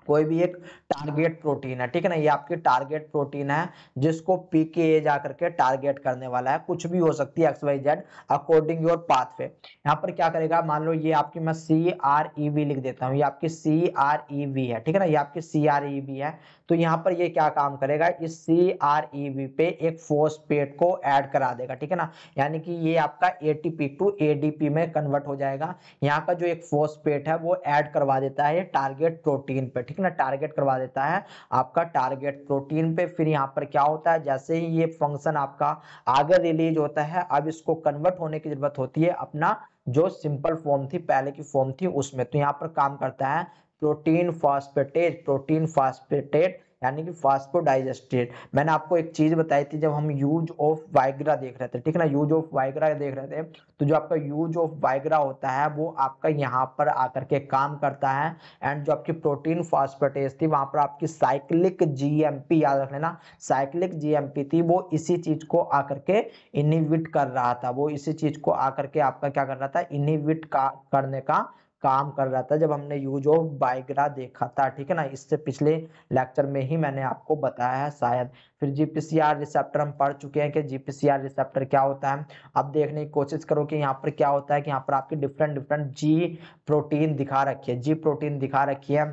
कोई भी एक टारगेट प्रोटीन है, ठीक है ना, ये आपकी टारगेट प्रोटीन है जिसको पीकेए जाकर के टारगेट करने वाला है, कुछ भी हो सकती है XYZ अकॉर्डिंग योर पाथवे। यहाँ पर क्या करेगा, मान लो ये आपकी, मैं CREV लिख देता हूँ, ये आपकी CREV है, ठीक है ना, ये आपकी CREV है। तो यहाँ पर ये क्या काम करेगा, इस CREV पे एक फॉस्फेट को ऐड करा देगा, ठीक है ना, यानी कि ये आपका ATP टू ADP में कन्वर्ट हो जाएगा। यहाँ का जो एक फॉस्फेट है वो ऐड करवा देता है टारगेट प्रोटीन पे, ठीक है ना, टारगेट करवा देता है आपका टारगेट प्रोटीन पे। फिर यहाँ पर क्या होता है, जैसे ही ये फंक्शन आपका आगे रिलीज होता है, अब इसको कन्वर्ट होने की जरूरत होती है अपना जो सिंपल फॉर्म थी, पहले की फॉर्म थी उसमें। तो यहाँ पर काम करता है प्रोटीन फास्फेटेज, प्रोटीन फास्फेटेट यानी कि फास्फोडाइजेस्टेट। मैंने आपको एक चीज बताई थी जब हम यूज ऑफ वाइग्रा देख रहे थे, ठीक है ना, यूज ऑफ वाइग्रा देख रहे थे, तो जो आपका यूज ऑफ वाइग्रा होता है वो आपका यहाँ पर आकर के काम करता है। एंड जो आपकी प्रोटीन फास्फेटेज थी वहां पर आपकी साइक्लिक जीएमपी, याद रख लेना, साइक्लिक जीएमपी थी, वो इसी चीज को आकर के इनहिबिट कर रहा था, वो इसी चीज को आकर के आपका क्या कर रहा था, इनहिबिट का करने का काम कर रहा था जब हमने यूज ऑफ वाइग्रा देखा था, ठीक है ना। इससे पिछले लेक्चर में ही मैंने आपको बताया है शायद। फिर जीपीसीआर रिसेप्टर हम पढ़ चुके हैं कि जीपीसीआर रिसेप्टर क्या होता है। अब देखने की कोशिश करो कि यहाँ पर क्या होता है कि यहाँ पर आपकी डिफरेंट डिफरेंट जी प्रोटीन दिखा रखी है, जी प्रोटीन दिखा रखी है।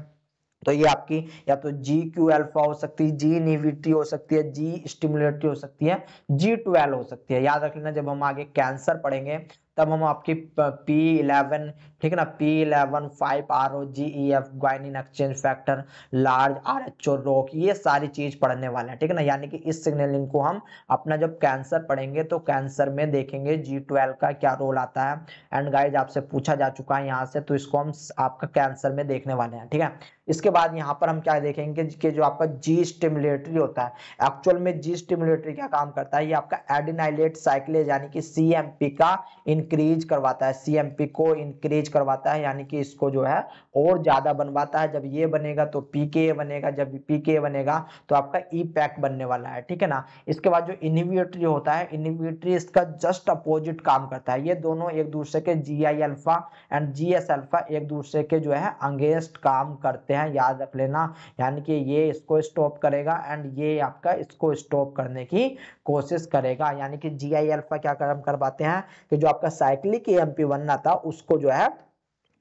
तो ये आपकी या तो GQ अल्फा हो सकती है, जी इनहिबिटरी हो सकती है, जी स्टिमुलेटरी हो सकती है, G12 हो सकती है। याद रख लेना, जब हम आगे कैंसर पढ़ेंगे तब हम आपकी P11, ठीक है ना, P11 5ROGEF guanine exchange factor, large RH रोक, ये सारी चीज पढ़ने वाले हैं, ठीक है ना। यानी कि इस सिग्नलिंग को हम अपना जब कैंसर पढ़ेंगे तो कैंसर में देखेंगे G12 का क्या रोल आता है। एंड गाइज आपसे पूछा जा चुका है यहाँ से, तो इसको हम आपका कैंसर में देखने वाले हैं, ठीक है। इसके बाद यहाँ पर हम क्या देखेंगे कि जो आपका जी स्टिमुलेटरी होता है, एक्चुअल में जी स्टिमुलेटरी क्या काम करता है, ये आपका एडिनाइलेट साइक्लेज यानी कि CMP का इंक्रीज करवाता है, CMP को इंक्रीज करवाता है, यानी कि इसको जो है और ज्यादा बनवाता है। जब ये बनेगा तो PKA बनेगा, जब PKA बनेगा तो आपका EPAC बनने वाला है, ठीक है ना। इसके बाद जो इनहिबिटरी होता है, इनहिबिटरी इसका जस्ट अपोजिट काम करता है। ये दोनों एक दूसरे के GI alpha and GS alpha एक दूसरे के जो है अगेंस्ट काम करते हैं, याद रख लेना। यानी कि ये इसको स्टॉप करेगा एंड ये आपका इसको स्टॉप करने की कोशिश करेगा। यानी कि GI अल्फा क्या काम करवाते हैं कि जो आपका साइक्लिक AMP बनना था उसको जो है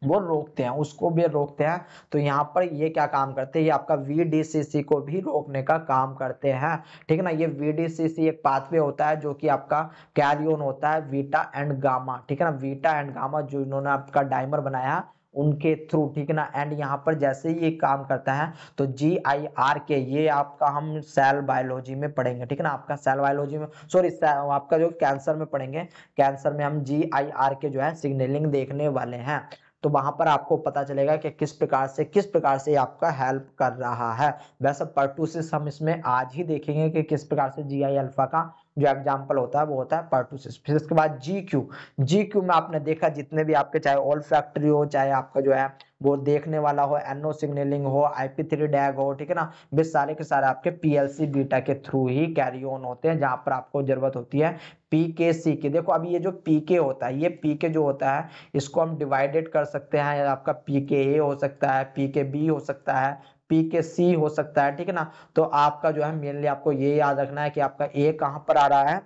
वो रोकते हैं, उसको भी रोकते हैं। तो यहाँ पर ये क्या काम करते हैं, ये आपका VDCC को भी रोकने का काम करते हैं, ठीक है ना। ये VDCC एक पाथवे होता है जो कि आपका कैरियन होता है बीटा एंड गामा, ठीक है ना, बीटा एंड गामा जो इन्होंने आपका डाइमर बनाया उनके थ्रू, ठीक है ना। एंड यहाँ पर जैसे ही ये काम करता है तो GIRK, ये आपका हम सेल बायोलॉजी में पढ़ेंगे, ठीक है ना, आपका सेल बायोलॉजी में, सॉरी आपका जो कैंसर में पढ़ेंगे, कैंसर में हम GIRK जो है सिग्नलिंग देखने वाले हैं। तो वहां पर आपको पता चलेगा कि किस प्रकार से आपका हेल्प कर रहा है। वैसे परटूसिस हम इसमें आज ही देखेंगे कि किस प्रकार से GI अल्फा का जो एग्जाम्पल होता है वो होता है पर्टुसिस। फिर इसके बाद जी क्यू में आपने देखा जितने भी आपके चाहे ऑल फैक्ट्री हो, चाहे आपका जो है वो देखने वाला हो, एनओ सिग्नलिंग हो, IP3 डैग हो, ठीक है ना, वे सारे के सारे आपके PLC बीटा के थ्रू ही कैरी ऑन होते हैं, जहां पर आपको जरूरत होती है PKC की। देखो अभी ये जो PK होता है, ये PK जो होता है इसको हम डिवाइडेड कर सकते हैं, आपका PKA हो सकता है, PKB हो सकता है, PKC हो सकता है, ठीक है ना। तो आपका जो है मेनली आपको ये याद रखना है कि आपका ए कहां पर आ रहा है,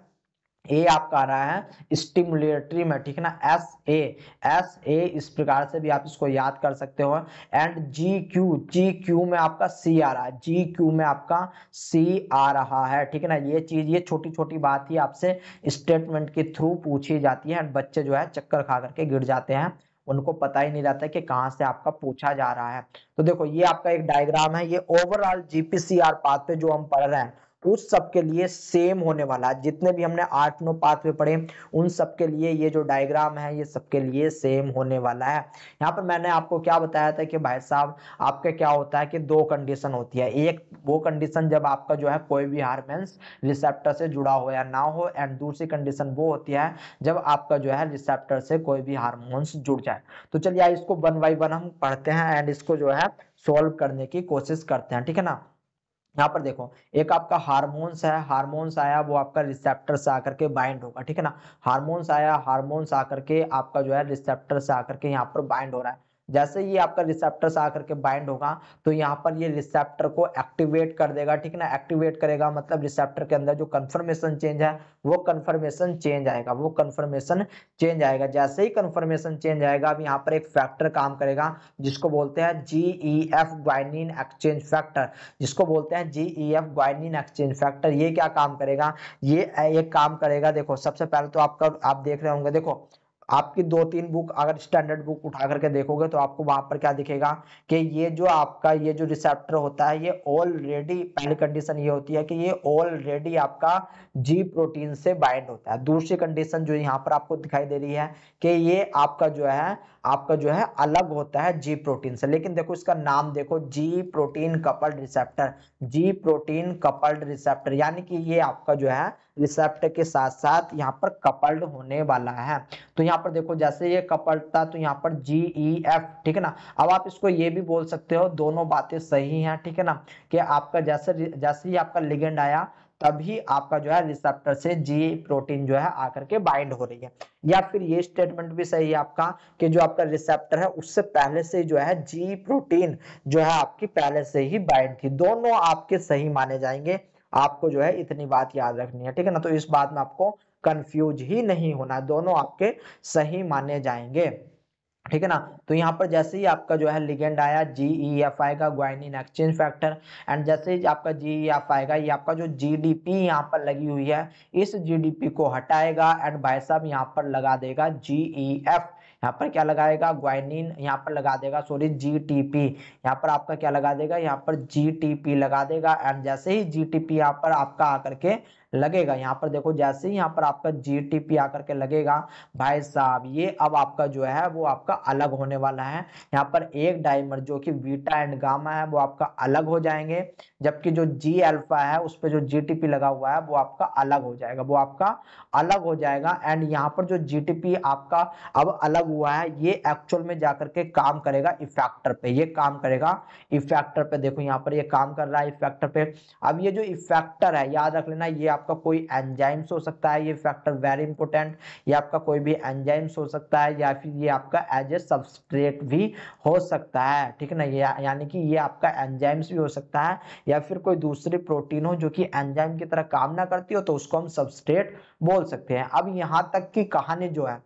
ए आपका आ रहा है स्टिमुलेटरी में, ठीक है ना, एस ए इस प्रकार से भी आप इसको याद कर सकते हो। एंड जी क्यू में आपका सी आ रहा है, जी क्यू में आपका सी आ रहा है, ठीक है ना। ये चीज, ये छोटी छोटी बात ही आपसे स्टेटमेंट के थ्रू पूछी जाती है, एंड बच्चे जो है चक्कर खा करके गिर जाते हैं, उनको पता ही नहीं रहता कि कहां से आपका पूछा जा रहा है। तो देखो ये आपका एक डायग्राम है, ये ओवरऑल GPCR पाथवे जो हम पढ़ रहे हैं उस सब के लिए सेम होने वाला है। जितने भी हमने 8-9 पाथवे पढ़े उन सब के लिए ये जो डायग्राम है ये सबके लिए सेम होने वाला है। यहाँ पर मैंने आपको क्या बताया था कि भाई साहब आपका क्या होता है कि दो कंडीशन होती है, एक वो कंडीशन जब आपका जो है कोई भी हार्मोन्स रिसेप्टर से जुड़ा हो या ना हो, एंड दूसरी कंडीशन वो होती है जब आपका जो है रिसेप्टर से कोई भी हार्मोन्स जुड़ जाए। तो चलिए इसको 1 बाय 1 हम पढ़ते हैं एंड इसको जो है सोल्व करने की कोशिश करते हैं, ठीक है ना। यहाँ पर देखो एक आपका हार्मोन्स है, हार्मोन्स आया वो आपका रिसेप्टर से आकर के बाइंड होगा, ठीक है ना। हार्मोन्स आया, हार्मोन्स आकर के आपका जो है रिसेप्टर से आकर के यहाँ पर बाइंड हो रहा है। जैसे ये आपका रिसेप्टर से आकर के बाइंड होगा तो यहाँ पर ये रिसेप्टर को एक्टिवेट कर देगा, ठीक है ना। एक्टिवेट करेगा मतलब रिसेप्टर के अंदर जो कन्फर्मेशन चेंज है वो कन्फर्मेशन चेंज आएगा, वो कन्फर्मेशन चेंज आएगा। जैसे ही कन्फर्मेशन चेंज आएगा अब यहाँ पर एक फैक्टर काम करेगा जिसको बोलते हैं GEF ग्वाइनिन एक्सचेंज फैक्टर, जिसको बोलते हैं GEF ग्वाइनिन एक्सचेंज फैक्टर। ये क्या काम करेगा, ये एक काम करेगा, देखो सबसे पहले तो आपका आप देख रहे होंगे, देखो आपकी 2-3 बुक अगर स्टैंडर्ड बुक उठा करके देखोगे तो आपको वहां पर क्या दिखेगा कि ये जो आपका ये जो रिसेप्टर होता है ये ऑलरेडी, पहली कंडीशन ये होती है कि ये ऑलरेडी आपका जी प्रोटीन से बाइंड होता है। दूसरी कंडीशन जो यहाँ पर आपको दिखाई दे रही है कि ये आपका जो है अलग होता है जी प्रोटीन से। लेकिन देखो इसका नाम देखो, जी प्रोटीन कपल्ड रिसेप्टर, जी प्रोटीन कपल्ड रिसेप्टर, यानी कि ये आपका जो है रिसेप्टर के साथ साथ यहाँ पर कपल्ड होने वाला है। तो यहाँ पर देखो जैसे ये कपल्ड था तो यहाँ पर GEF, ठीक है ना। अब आप इसको ये भी बोल सकते हो, दोनों बातें सही हैं, ठीक है ना, कि आपका जैसे जैसे ही आपका लिगेंड आया तभी आपका जो है रिसेप्टर से जी प्रोटीन जो है आकर के बाइंड हो रही है। या फिर ये स्टेटमेंट भी सही है आपका कि जो आपका रिसेप्टर है उससे पहले से जो है जी प्रोटीन जो है आपकी पहले से ही बाइंड थी। दोनों आपके सही माने जाएंगे, आपको जो है इतनी बात याद रखनी है, ठीक है ना। तो इस बात में आपको कंफ्यूज ही नहीं होना, दोनों आपके सही माने जाएंगे, ठीक है ना। तो यहाँ पर जैसे ही आपका जो है लिगेंड आया GEF आएगा ग्वाइनिन एक्सचेंज फैक्टर, एंड जैसे ही आपका GEF आएगा ये आपका जो GDP यहाँ पर लगी हुई है इस GDP को हटाएगा एंड भाई साहब यहाँ पर लगा देगा GEF, यहाँ पर क्या लगाएगा ग्वाइनिन, यहाँ पर लगा देगा सॉरी GTP, यहाँ पर आपका क्या लगा देगा, यहाँ पर GTP लगा देगा। एंड जैसे ही GTP यहाँ पर आपका आकर के लगेगा, यहाँ पर देखो जैसे ही यहाँ पर आपका GTP आकर के लगेगा भाई साहब ये अब आपका जो है वो आपका अलग होने वाला है। यहाँ पर एक डाइमर जो कि बीटा एंड गामा है वो आपका अलग हो जाएंगे, जबकि जो G अल्फा है उस पर जो GTP लगा हुआ है वो आपका अलग हो जाएगा, वो आपका अलग हो जाएगा। एंड यहाँ पर जो GTP आपका अब अलग हुआ है ये एक्चुअल में जाकर के काम करेगा इफेक्टर पे, ये काम करेगा इफेक्टर पे। देखो यहाँ पर ये काम कर रहा है इफेक्टर पे। अब ये जो इफेक्टर है याद रख लेना ये आपका कोई एंजाइम्स हो सकता है, ये फैक्टर वेरी इंपॉर्टेंट, ये आपका कोई भी एंजाइम्स हो सकता है या फिर ये आपका एज ए सबस्ट्रेट भी हो सकता है, ठीक है ना। ये यानी कि ये आपका एंजाइम्स भी हो सकता है या फिर कोई दूसरी प्रोटीन हो जो कि एंजाइम की तरह काम ना करती हो तो उसको हम सबस्ट्रेट बोल सकते हैं। अब यहाँ तक की कहानी जो है,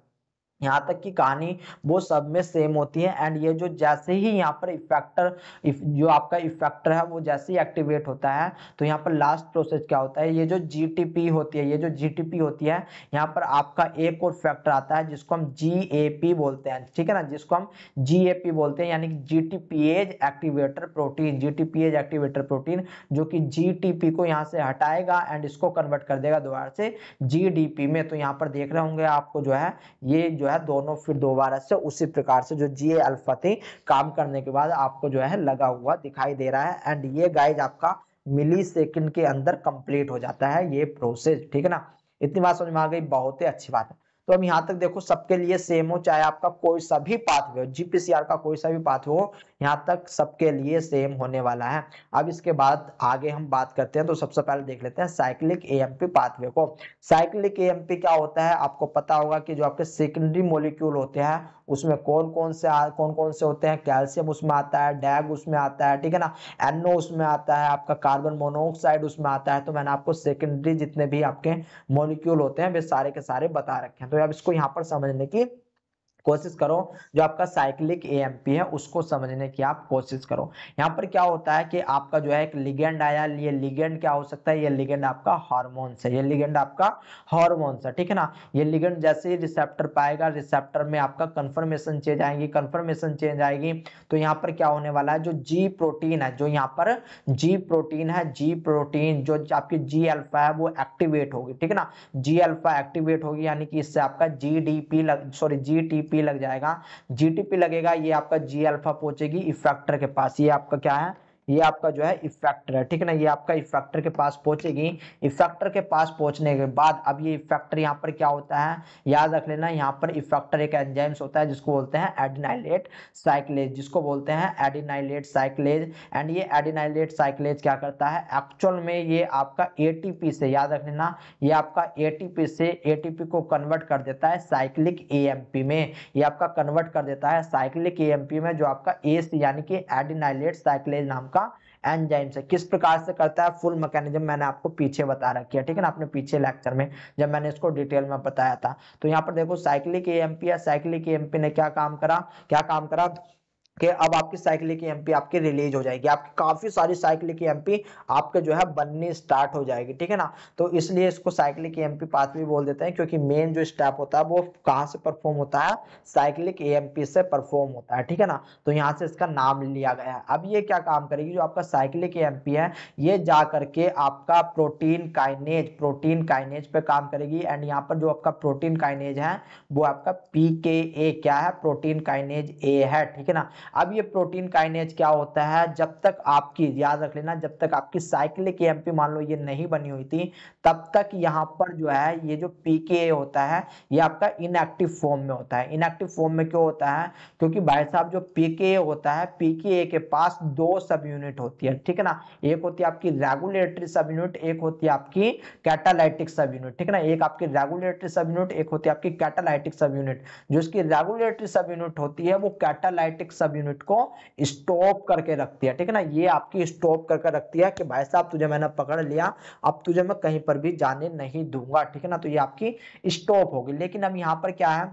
यहाँ तक की कहानी वो सब में सेम होती है। एंड ये जो जैसे ही यहाँ पर इफेक्टर जो आपका इफेक्टर है वो जैसे ही एक्टिवेट होता है तो यहाँ पर लास्ट प्रोसेस क्या होता है, ये जो GTP होती है, ये जो GTP होती है यहाँ पर आपका एक और फैक्टर आता है जिसको हम GAP बोलते हैं, ठीक है ना, जिसको हम GAP बोलते हैं, यानी कि GTPase activator protein, GTPase activator protein जो कि GTP को यहाँ से हटाएगा एंड इसको कन्वर्ट कर देगा दोबारा से GDP में। तो यहाँ पर देख रहे होंगे आपको जो है ये जो है दोनों फिर दोबारा से उसी प्रकार से जो G अल्फा थी काम करने के बाद आपको जो है लगा हुआ दिखाई दे रहा है। एंड ये गाइज आपका मिली सेकंड के अंदर कंप्लीट हो जाता है ये प्रोसेस, ठीक है ना। इतनी बात समझ में आ गई, बहुत ही अच्छी बात है। तो अब यहाँ तक देखो सबके लिए सेम हो, चाहे आपका कोई सा भी पाथवे हो, जीपीसीआर का कोई सा भी पाथवे हो, यहाँ तक सबके लिए सेम होने वाला है। अब इसके बाद आगे हम बात करते हैं, तो सबसे पहले देख लेते हैं साइक्लिक एएमपी पाथवे को। साइक्लिक एएमपी क्या होता है, आपको पता होगा कि जो आपके सेकेंडरी मॉलिक्यूल होते हैं उसमें कौन कौन से होते हैं, कैल्शियम उसमें आता है, डैग उसमें आता है, ठीक है ना, NO उसमें आता है, आपका कार्बन मोनोऑक्साइड उसमें आता है। तो मैंने आपको सेकेंडरी जितने भी आपके मॉलिक्यूल होते हैं वे सारे के सारे बता रखे हैं। तो अब इसको यहाँ पर समझने की कोशिश करो, जो आपका साइक्लिक एएमपी है उसको समझने की आप कोशिश करो। यहाँ पर क्या होता है कि आपका जो है एक लिगेंड आया, ये लिगेंड क्या हो सकता है, ये लिगेंड आपका हार्मोन्स है, ये लिगेंड आपका हार्मोन्स है, ठीक है ना। ये लिगेंड जैसे ही रिसेप्टर पाएगा, रिसेप्टर में आपका कंफर्मेशन चेंज आएगी, कंफर्मेशन चेंज आएगी तो यहाँ पर क्या होने वाला है, जो जी प्रोटीन है, जो यहाँ पर जी प्रोटीन है, जी प्रोटीन जो आपकी जी अल्फा है वो एक्टिवेट होगी, ठीक है ना। जी अल्फा एक्टिवेट होगी यानी कि इससे आपका जीटीपी लग जाएगा, जीटीपी लगेगा, ये आपका जी अल्फा पहुंचेगी इफेक्टर के पास, ये आपका क्या है, ये आपका जो है इफेक्टर है, ठीक है ना, ये आपका इफेक्टर के पास पहुंचेगी। इफेक्टर के पास पहुंचने के बाद अब ये इफेक्टर यहाँ पर क्या होता है, याद रख लेना, यहाँ पर इफेक्टर एक एंजाइम्स होता है जिसको बोलते हैं एडिनाइलेट साइक्लेज, जिसको बोलते हैं एडिनाइलेट साइक्लेज। एंड ये एडिनाइलेट साइक्लेज क्या करता है, एक्चुअल में ये आपका एटीपी से, याद रख लेना, ये आपका एटीपी से एटीपी को कन्वर्ट कर देता है साइक्लिक एएमपी में, ये आपका कन्वर्ट कर देता है साइक्लिक एएमपी में, जो आपका एस यानी कि एडिनाइलेट साइक्लेज नाम का एंजाइम से। किस प्रकार से करता है, फुल मैकेनिज्म मैंने आपको पीछे बता रखी है, ठीक है ना, अपने पीछे लेक्चर में जब मैंने इसको डिटेल में बताया था। तो यहाँ पर देखो साइक्लिक एएमपी है, साइक्लिक एएमपी ने क्या काम करा कि अब आपकी साइक्लिक एएमपी आपकी रिलीज हो जाएगी, आपकी काफी सारी साइक्लिक एएमपी आपके जो है बननी स्टार्ट हो जाएगी, ठीक है ना। तो इसलिए इसको साइक्लिक एएमपी पाथवे बोल देते हैं, क्योंकि मेन जो स्टेप होता है वो कहां से परफॉर्म होता है, साइक्लिक एएमपी से परफॉर्म होता है, ठीक है ना। तो यहाँ से इसका नाम लिया गया है। अब ये क्या काम करेगी, जो आपका साइक्लिक एएमपी है ये जा करके आपका प्रोटीन काइनेज पे काम करेगी। एंड यहाँ पर जो आपका प्रोटीन काइनेज है वो आपका पीकेए क्या है, प्रोटीन काइनेज ए है, ठीक है ना। अब ये प्रोटीन काइनेज क्या होता है, जब तक आपकी, याद रख लेना, जब तक आपकी साइक्लिक एएमपी मान लो ये नहीं बनी हुई थी, तब तक यहाँ पर जो है ये जो पीकेए होता है ये आपका इनएक्टिव फॉर्म में होता है। इनएक्टिव फॉर्म में क्यों होता है, क्योंकि भाई साहब जो पीकेए होता है, पीकेए के पास दो सब यूनिट होती है, ठीक है ना। एक होती है आपकी रेगुलेटरी सब यूनिट, एक होती है आपकी कैटालाइटिक सब यूनिट, ठीक है ना। एक आपकी रेगुलेटरी सब यूनिट, एक होती है आपकी कैटालाइटिक सब यूनिट। जो इसकी रेगुलेटरी सब यूनिट होती है वो कैटालाइटिक सब यूनिट को स्टॉप करके रखती है, ठीक है ना। ये आपकी स्टॉप करके रखती है कि भाई साहब तुझे मैंने पकड़ लिया, अब तुझे मैं कहीं पर भी जाने नहीं दूंगा, ठीक है ना। तो ये आपकी स्टॉप होगी। लेकिन अब यहाँ पर क्या है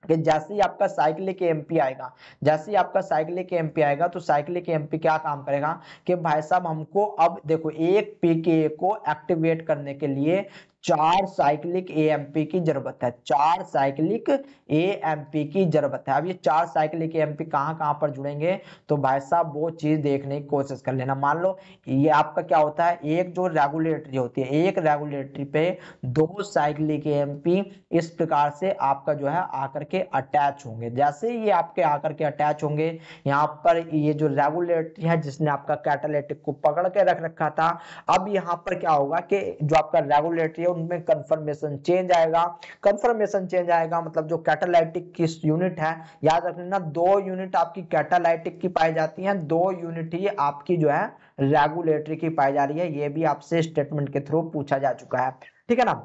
कि जैसे ही आपका साइक्लिक एएमपी आएगा, जैसे ही आपका साइक्लिक एएमपी आएगा तो साइक्लिक एएमपी क्या काम करेगा कि भाई साहब हमको अब देखो एक पीकेए को एक्टिवेट करने के लिए 4 साइक्लिक एएमपी की जरूरत है, 4 साइक्लिक एएमपी की जरूरत है। अब ये 4 साइक्लिक एएमपी कहां कहां पर जुड़ेंगे, तो भाई साहब वो चीज देखने की कोशिश कर लेना। मान लो ये आपका क्या होता है, एक जो रेगुलेटरी होती है, एक रेगुलेटरी पे 2 साइक्लिक एएमपी इस प्रकार से आपका जो है आकर के अटैच होंगे। जैसे ये आपके आकर के अटैच होंगे, यहाँ पर ये जो रेगुलेटरी है जिसने आपका कैटालिटिक को पकड़ के रख रखा था, अब यहाँ पर क्या होगा कि जो आपका रेगुलेटरी है उनमें कंफर्मेशन चेंज आएगा। कंफर्मेशन चेंज आएगा मतलब जो कैटालाइटिक की यूनिट है, याद रखना 2 यूनिट आपकी कैटालाइटिक की पाई जाती हैं, 2 यूनिट ही आपकी जो है रेगुलेटरी की पाई जा रही है। ये भी आपसे स्टेटमेंट के थ्रू पूछा जा चुका है, ठीक है ना।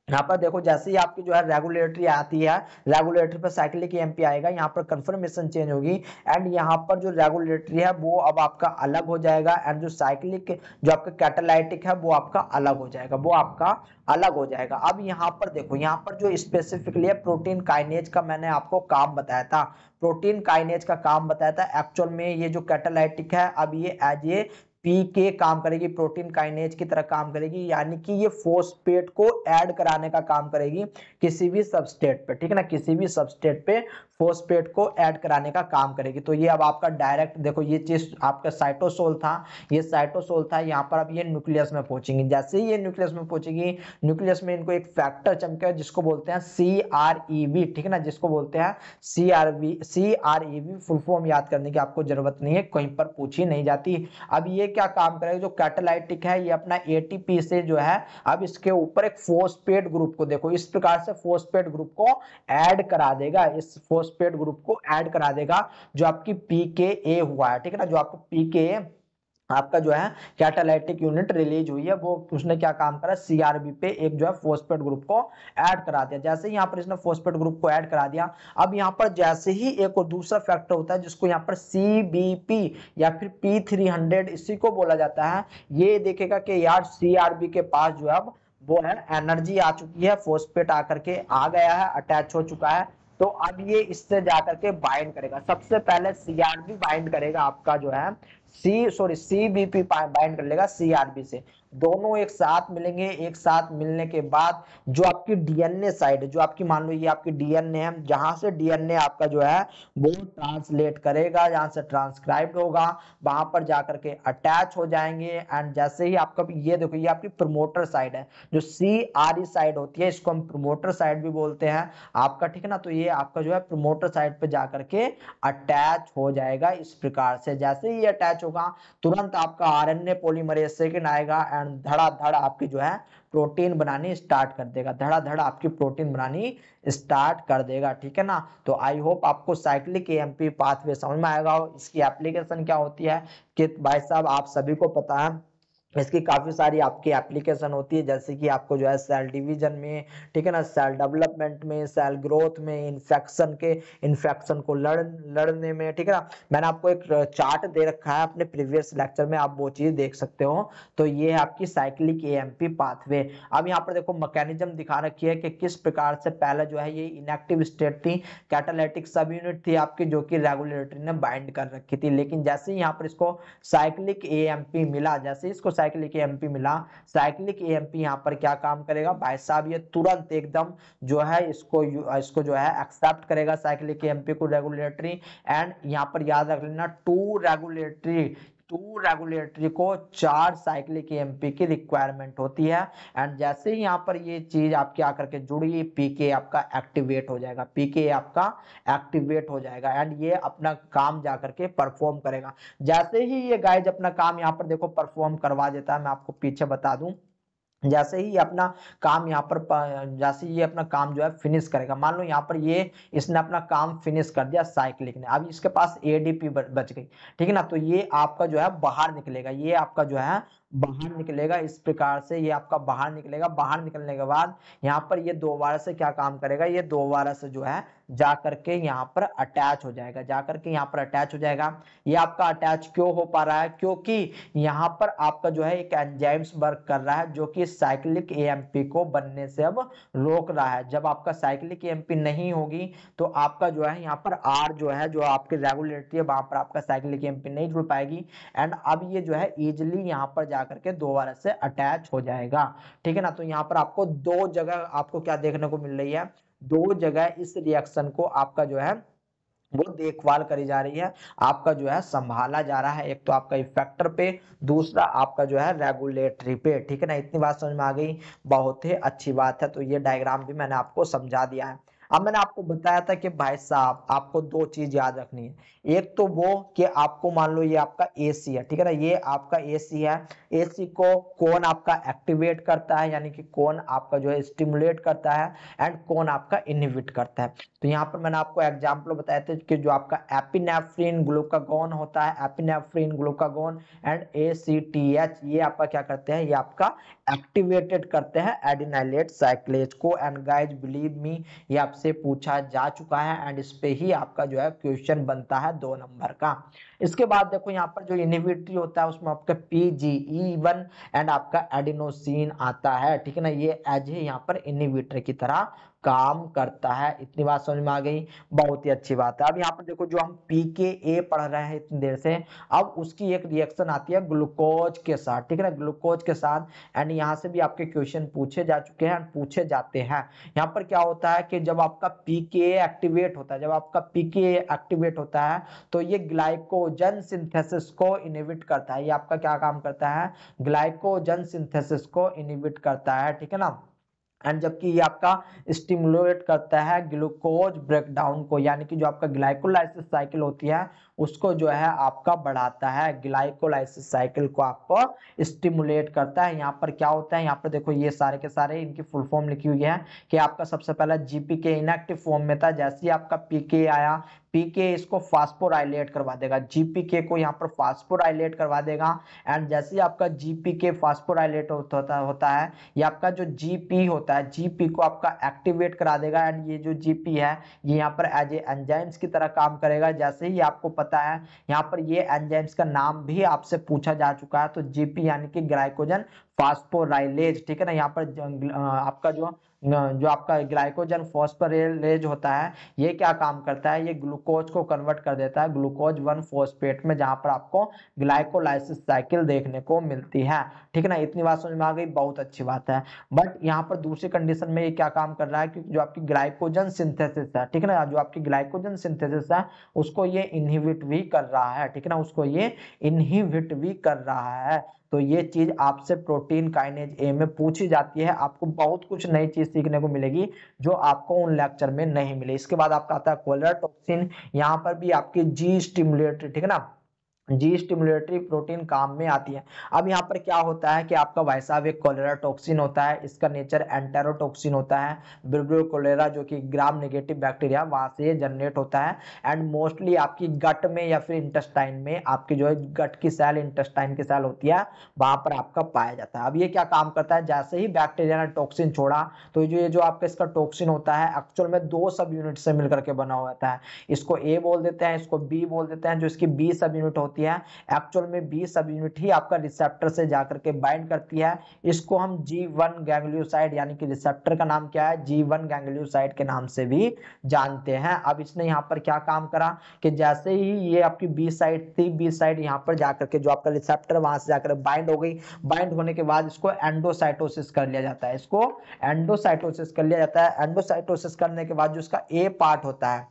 यहाँ पर देखो जैसे ही आपकी जो है रेगुलेटरी आती है, रेगुलेटरी पर साइक्लिक एएमपी आएगा, यहाँ पर कंफर्मेशन चेंज होगी एंड यहाँ पर जो रेगुलेटरी है वो अब आपका अलग हो जाएगा एंड जो साइक्लिक जो आपका कैटालाइटिक है वो आपका अलग हो जाएगा, वो आपका अलग हो जाएगा। अब यहाँ पर देखो, यहाँ पर जो स्पेसिफिकली है प्रोटीन काइनेज का मैंने आपको काम बताया था, प्रोटीन काइनेज का काम बताया था। एक्चुअल में ये जो कैटालाइटिक है अब ये एज ए पीके काम करेगी, प्रोटीन काइनेज की तरह काम करेगी, यानी कि ये फोस्फेट को ऐड कराने का काम करेगी किसी भी सबस्ट्रेट पे, ठीक है ना, किसी भी सबस्ट्रेट पे फोस्फेट को ऐड कराने का काम करेगी। तो ये अब आपका डायरेक्ट देखो, ये चीज आपका साइटोसोल था, ये साइटोसोल था, यहाँ पर अब ये न्यूक्लियस में पहुंचेंगी। जैसे ही ये न्यूक्लियस में पहुंचेगी, न्यूक्लियस में इनको एक फैक्टर चमकेगा जिसको बोलते हैं CREV, ठीक है ना, जिसको बोलते हैं CREV। फुल फॉर्म याद करने की आपको जरूरत नहीं है, कहीं पर पूछी नहीं जाती। अब ये क्या काम करेगा, जो कैटालाइटिक है ये अपना एटीपी से जो है अब इसके ऊपर एक फॉस्फेट ग्रुप को, देखो इस प्रकार से फॉस्फेट ग्रुप को ऐड करा देगा, इस फॉस्फेट ग्रुप को ऐड करा देगा जो आपकी पीकेए हुआ है, ठीक है ना, जो आपको पीकेए आपका जो है कैटालाइटिक यूनिट रिलीज हुई है, वो उसने क्या काम करा, सीआरबी पे एक जो है फॉस्फेट ग्रुप को ऐड करा दिया। जैसे ही यहाँ पर इसने फॉस्फेट ग्रुप को ऐड करा दिया, अब यहाँ पर जैसे ही एक और दूसरा फैक्टर होता है जिसको यहाँ पर सीबीपी या फिर P300 इसी को बोला जाता है, ये देखेगा कि यार सीआरबी के पास जो है अब वो है एनर्जी आ चुकी है, फॉस्फेट आकर के आ गया है, अटैच हो चुका है, तो अब ये इससे जाकर के बाइंड करेगा। सबसे पहले सीआरबी बाइंड करेगा आपका जो है सीबीपी बाइंड कर लेगा सीआरबी से, दोनों एक साथ मिलेंगे। एक साथ मिलने के बाद जो आपकी डीएनए साइड, जो आपकी मान लो ये आपकी डीएनए है, जहां से डीएनए आपका जो है वो ट्रांसलेट करेगा, जहां से ट्रांसक्राइब्ड होगा वहां पर जाकर के अटैच हो जाएंगे। एंड जैसे ही आपका ये देखो ये आपकी प्रमोटर साइड है, जो सीआरई साइड होती है इसको हम प्रमोटर साइड भी बोलते हैं आपका, ठीक है ना, तो ये आपका जो है प्रमोटर साइड पे जाकर के अटैच हो जाएगा इस प्रकार से। जैसे ही अटैच होगा तुरंत आपका आरएनए पॉलीमरेज सेकेंड आएगा एंड धड़ाधड़ आपकी जो है प्रोटीन बनानी स्टार्ट कर देगा, धड़ाधड़ आपकी प्रोटीन बनानी स्टार्ट कर देगा, ठीक है ना। तो आई होप आपको साइक्लिक एएमपी पाथवे समझ में आएगा। इसकी एप्लीकेशन क्या होती है कि भाई साहब आप सभी को पता है इसकी काफी सारी आपकी एप्लीकेशन होती है, जैसे कि आपको जो है सेल डिवीजन में, ठीक है ना, सेल डेवलपमेंट में, सेल ग्रोथ में, इन्फेक्शन को लड़ने में, ठीक है ना। मैंने आपको एक चार्ट दे रखा है अपने प्रीवियस लेक्चर में, आप वो चीज देख सकते हो। तो ये है आपकी साइक्लिक एएमपी पाथवे। अब यहाँ पर देखो मैकेनिज्म दिखा रखी है कि किस प्रकार से पहले जो है ये इनएक्टिव स्टेट थी, कैटालाइटिक सब यूनिट थी आपकी जो कि रेगुलेटरी ने बाइंड कर रखी थी, लेकिन जैसे ही यहाँ पर इसको साइक्लिक एएमपी मिला, जैसे इसको साइक्लिक एएमपी मिला, साइक्लिक एएमपी यहाँ पर क्या काम करेगा भाई साहब, ये तुरंत एकदम जो है इसको जो है एक्सेप्ट करेगा साइक्लिक एएमपी को रेगुलेटरी। एंड यहाँ पर याद रख लेना टू रेगुलेटरी को 4 साइक्लिक एएमपी की रिक्वायरमेंट होती है। एंड जैसे ही यहाँ पर ये चीज आपके आकर के जुड़ी, पीके आपका एक्टिवेट हो जाएगा, पीके आपका एक्टिवेट हो जाएगा एंड ये अपना काम जाकर के परफॉर्म करेगा। जैसे ही ये गाइज अपना काम यहाँ पर देखो परफॉर्म करवा देता है, मैं आपको पीछे बता दूं, जैसे ही अपना काम यहाँ पर जैसे ये अपना काम जो है फिनिश करेगा, मान लो यहाँ पर ये इसने अपना काम फिनिश कर दिया साइक्लिक ने, अब इसके पास एडीपी बच गई, ठीक है ना, तो ये आपका जो है बाहर निकलेगा, ये आपका जो है बाहर निकलेगा इस प्रकार से, ये आपका बाहर निकलेगा। बाहर निकलने के बाद यहाँ पर ये दोबारा से क्या काम करेगा, ये दोबारा से जो है जा करके यहाँ पर अटैच हो जाएगा, जा करके यहाँ पर अटैच हो जाएगा। ये आपका अटैच क्यों हो पा रहा है, क्योंकि यहाँ पर आपका जो है एक एंजाइम्स वर्क कर रहा है जो कि साइक्लिक एएमपी को बनने से अब रोक रहा है। जब आपका साइक्लिक एएमपी नहीं होगी तो आपका जो है यहाँ पर आर जो है, जो आपकी रेगुलेटरी है, वहां पर आपका साइक्लिक एएमपी नहीं जुड़ पाएगी एंड अब ये जो है इजिली यहाँ पर जाकर के दोबारा से अटैच हो जाएगा, ठीक है ना। तो यहाँ पर आपको दो जगह आपको क्या देखने को मिल रही है, दो जगह इस रिएक्शन को आपका जो है वो देखभाल करी जा रही है, आपका जो है संभाला जा रहा है। एक तो आपका इफेक्टर पे, दूसरा आपका जो है रेगुलेटरी पे, ठीक है ना। इतनी बात समझ में आ गई, बहुत ही अच्छी बात है। तो ये डायग्राम भी मैंने आपको समझा दिया है। अब मैंने आपको बताया था कि भाई साहब आपको दो चीज याद रखनी है, एक तो वो कि आपको मान लो ये आपका एसी है, ठीक है ना, ये आपका एसी है, एसी को कौन आपका एक्टिवेट करता है, यानी कि कौन आपका जो है स्टिमुलेट करता है एंड कौन आपका इनहिबिट करता है। तो यहाँ पर मैंने आपको एग्जाम्पल बताए थे कि जो आपका एपिनेफ्रिन ग्लूकागोन होता है, एपिनेफ्रिन ग्लूकागोन एंड एसीटीएच, ये आपका क्या करते हैं, ये आपका एक्टिवेटेड करते हैं एडिनाइलेट साइक्लेज को। एंड गाइज बिलीव मी, ये आपसे पूछा जा चुका है एंड इस पे ही आपका जो है क्वेश्चन बनता है 2 नंबर का। इसके बाद देखो यहाँ पर जो इनहिबिटरी होता है उसमें आपका PGE1 एंड आपका एडिनोसिन आता है, ठीक है ना, ये एज है यहाँ पर इनहिबिटर की तरह काम करता है। इतनी बात समझ में आ गई, बहुत ही अच्छी बात है। अब यहाँ पर देखो जो हम PKA पढ़ रहे हैं इतनी देर से, अब उसकी एक रिएक्शन आती है ग्लूकोज के साथ, ठीक है ना, ग्लूकोज के साथ। एंड यहाँ से भी आपके क्वेश्चन पूछे जा चुके हैं, पूछे जाते हैं। यहाँ पर क्या होता है कि जब आपका PKA एक्टिवेट होता है, जब आपका PKA एक्टिवेट होता है तो ये ग्लाइकोजन सिंथेसिस को इनहिबिट करता है। ये आपका क्या काम करता है, ग्लाइकोजन सिंथेसिस को इनहिबिट करता है, ठीक है ना। एंड जबकि ये आपका स्टिमुलेट करता है ग्लूकोज ब्रेकडाउन को, यानी कि जो आपका ग्लाइकोलाइसिस साइकिल होती है उसको जो है आपका बढ़ाता है, ग्लाइकोलाइसिस साइकिल को आपको स्टिमुलेट करता है। यहाँ पर क्या होता है, यहाँ पर देखो ये सारे के सारे इनकी फुल फॉर्म लिखी हुई है कि आपका सबसे पहला जीपीके इनएक्टिव फॉर्म में था, जैसे ही आपका पीके आया, पीके इसको फास्फोराइलेट करवा देगा, जीपीके को यहाँ पर फास्फोराइलेट करवा देगा। एंड जैसे ही आपका जीपीके फास्फोराइलेट होता है, ये आपका जो जीपी होता है, जीपी को आपका एक्टिवेट करा देगा। एंड ये जो जीपी है ये यहाँ पर एज ए एंजाइम्स की तरह काम करेगा। जैसे ही आपको पता है यहाँ पर ये एंजाइम्स का नाम भी आपसे पूछा जा चुका है, तो जीपी यानी कि ग्लाइकोजन फास्फोराइलेज, ठीक है ना। यहाँ पर आपका जो आपका ग्लाइकोजन फॉस्फोराइलेज होता है ये क्या काम करता है, ये ग्लूकोज को कन्वर्ट कर देता है ग्लूकोज 1 फॉस्फेट में, जहां पर आपको ग्लाइकोलाइसिस साइकिल देखने को मिलती है, ठीक है ना। इतनी बात समझ में आ गई, बहुत अच्छी बात है। बट यहाँ पर दूसरी कंडीशन में ये क्या काम कर रहा है कि जो आपकी ग्लाइकोजन सिंथेसिस है, ठीक है ना, जो आपकी ग्लाइकोजन सिंथेसिस है उसको ये इनहिबिट भी कर रहा है, ठीक है ना, उसको ये इनहिबिट भी कर रहा है। तो ये चीज आपसे प्रोटीन काइनेज ए में पूछी जाती है, आपको बहुत कुछ नई चीज सीखने को मिलेगी जो आपको उन लेक्चर में नहीं मिले। इसके बाद आपका आता है कोलर टॉक्सिन, यहाँ पर भी आपकी जी स्टिमुलेटरी, ठीक है ना, जी स्टिमुलेटरी प्रोटीन काम में आती है। अब यहाँ पर क्या होता है कि आपका भाई साहब एक कोलेरा टॉक्सिन होता है, इसका नेचर एंटेरोटॉक्सिन होता है, ब्रिब्रियो कोलेरा जो कि ग्राम नेगेटिव बैक्टीरिया वहां से ये जनरेट होता है। एंड मोस्टली आपकी गट में या फिर इंटेस्टाइन में, आपकी जो है गट की सेल, इंटेस्टाइन की सेल होती है, वहां पर आपका पाया जाता है। अब ये क्या काम करता है, जैसे ही बैक्टीरिया ने टॉक्सिन छोड़ा तो ये जो आपका इसका टॉक्सिन होता है एक्चुअल में दो सब यूनिट से मिलकर के बना हुआ होता है, इसको ए बोल देते हैं, इसको बी बोल देते हैं। जो इसकी बी सब यूनिट होती है, एक्चुअल में बी सब यूनिट ही आपका रिसेप्टर से जाकर के बाइंड करती है, इसको हम G1 गैंग्लियोसाइड, यानी कि रिसेप्टर का नाम क्या है, G1 गैंग्लियोसाइड के नाम से भी जानते हैं। अब इसने यहाँ पर क्या काम करा कि जैसे ही ये आपकी बी साइड थी, बी साइड यहाँ पर जाकर के जो आपका रिसेप्टर वहां से जाकर बाइंड हो गई, बाइंड होने के बाद इसको एंडोसाइटोसिस कर लिया जाता है, इसको एंडोसाइटोसिस कर लिया जाता है। एंडोसाइटोसिस करने के बाद जो इसका ए पार्ट होता है,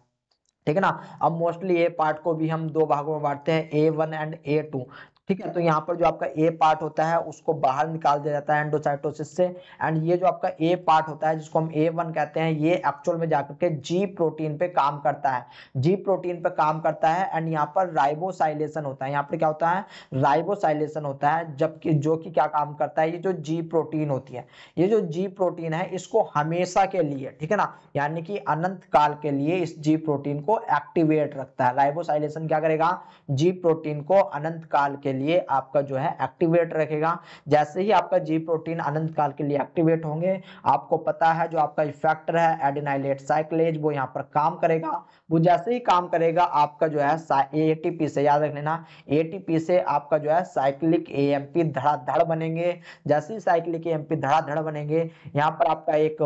ठीक है ना, अब मोस्टली ए पार्ट को भी हम दो भागों में बांटते हैं, A1 एंड A2, ठीक है। तो यहाँ पर जो आपका ए पार्ट होता है उसको बाहर निकाल दिया जाता है एंडोसाइटोसिस से। एंड ये जो आपका ए पार्ट होता है जिसको हम A1 कहते हैं, ये एक्चुअल में जाकर के जी प्रोटीन पे काम करता है, जी प्रोटीन पे काम करता है। एंड यहाँ पर राइबोसाइलेशन होता है, यहाँ पर क्या होता है, राइबोसाइलेशन होता है, जबकि जो कि क्या काम करता है, ये जो जी प्रोटीन होती है, ये जो जी प्रोटीन है इसको हमेशा के लिए, ठीक है ना, यानी कि अनंत काल के लिए इस जी प्रोटीन को एक्टिवेट रखता है। राइबोसाइलेशन क्या करेगा, जी प्रोटीन को अनंत काल के लिए आपका जो है एक्टिवेट रखेगा। जैसे ही आपका जी प्रोटीन अनंत काल के लिए एक्टिवेट होंगे, आपको पता है जो आपका इफेक्टर है एडिनाइलेट साइक्लेज, वो यहाँ पर काम करेगा। वो जैसे ही काम करेगा आपका जो है एटीपी से, याद रख लेना, एटीपी से आपका जो है साइक्लिक एएमपी धड़ाधड़ बनेंगे। जैसे ही साइक्लिक एएमपी धड़ाधड़ बनेंगे, यहाँ पर आपका एक